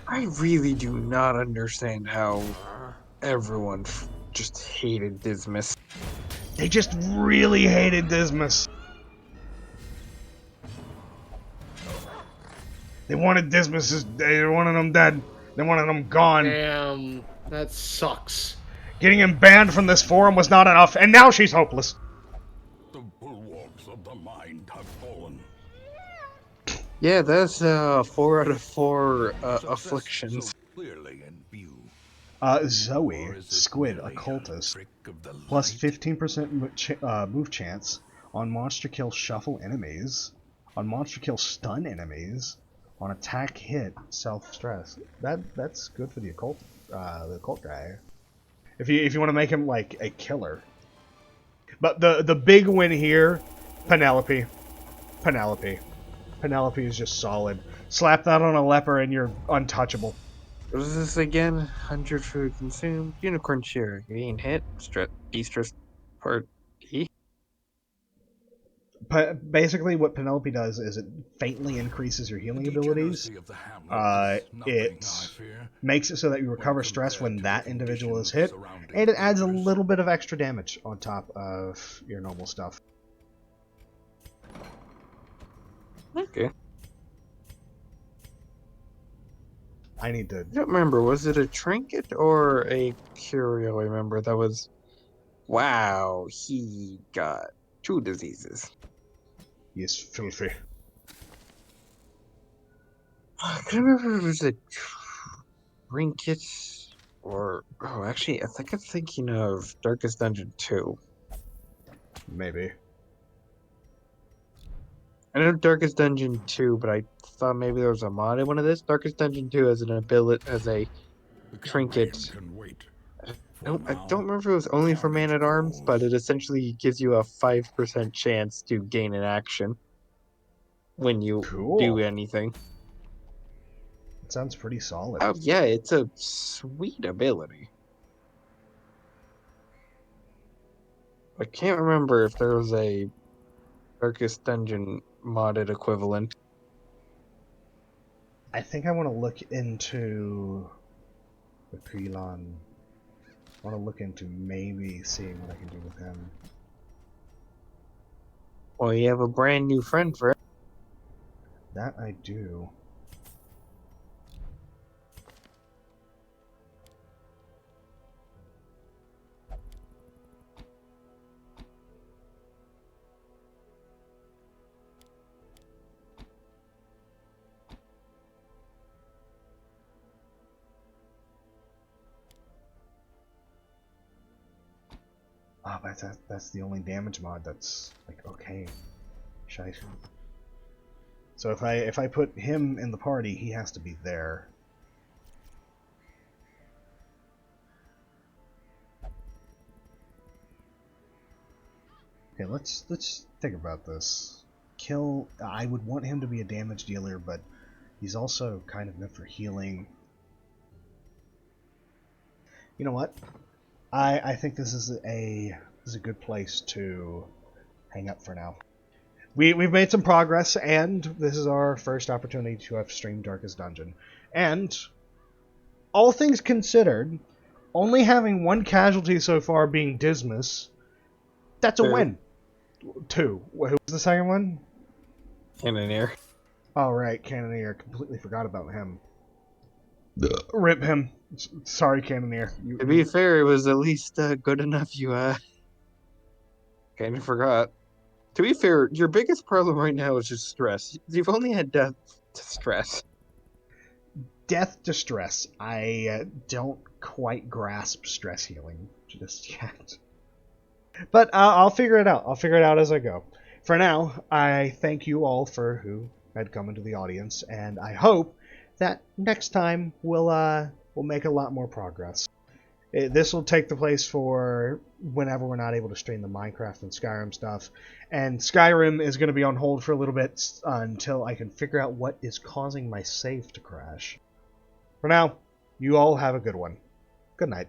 I really do not understand how everyone just hated Dismas. They just really hated Dismas. They wanted Dismas. They wanted him dead. They wanted him gone. Damn, that sucks. Getting him banned from this forum was not enough, and now she's hopeless. The bulwarks of the mind have fallen. Yeah, that's 4 out of 4 afflictions. So clearly in view. Zoe, Squid, Occultist, plus 15% move chance on monster kill shuffle enemies, on monster kill stun enemies, on attack hit self stress. That's good for the occult guy. If you want to make him like a killer. But the big win here, Penelope. Penelope is just solid. Slap that on a leper and you're untouchable. What is this again? 100 food consumed. Unicorn share. Gain hit. Stress part E. Basically, what Penelope does is it faintly increases your healing abilities. It makes it so that you recover stress when that individual is hit, and it adds a little bit of extra damage on top of your normal stuff. I need to. I don't remember. Was it a trinket or a curio? I remember that was. Wow, he got two diseases. He's filthy. I can't remember if it was a trinket or. Oh, actually, I think I'm thinking of Darkest Dungeon 2. Maybe. I know Darkest Dungeon 2, but I thought maybe there was a mod in one of this. Darkest Dungeon 2 has an ability as a The trinket. campaign can wait. I don't remember if it was only for Man at Arms, but it essentially gives you a 5% chance to gain an action when you do Cool. anything. That sounds pretty solid. Oh yeah, it's a sweet ability. I can't remember if there was a Darkest Dungeon modded equivalent. I think I want to look into the Krelon. I want to look into maybe seeing what I can do with him. Well, you have a brand new friend for it. That I do. Ah, but that's the only damage mod that's like okay. Shite. So if I put him in the party, he has to be there. Okay, let's think about this. Kill. I would want him to be a damage dealer, but he's also kind of meant for healing. You know what? I think this is a good place to hang up for now. We've made some progress, and this is our first opportunity to have streamed Darkest Dungeon. And all things considered, only having one casualty so far being Dismas, that's a win. 2. Who was the second one? Cannoneer. Oh, right, Cannoneer. Completely forgot about him. Rip him. Sorry, Cannoneer. To be fair, it was at least good enough you kind of forgot. To be fair, your biggest problem right now is just stress. You've only had death to stress. Death to stress. I don't quite grasp stress healing just yet. But I'll figure it out. I'll figure it out as I go. For now, I thank you all for who had come into the audience, and I hope that next time we'll make a lot more progress. This will take the place for whenever we're not able to stream the Minecraft and Skyrim stuff, and Skyrim is going to be on hold for a little bit until I can figure out what is causing my save to crash. For now, you all have a good one. Good night.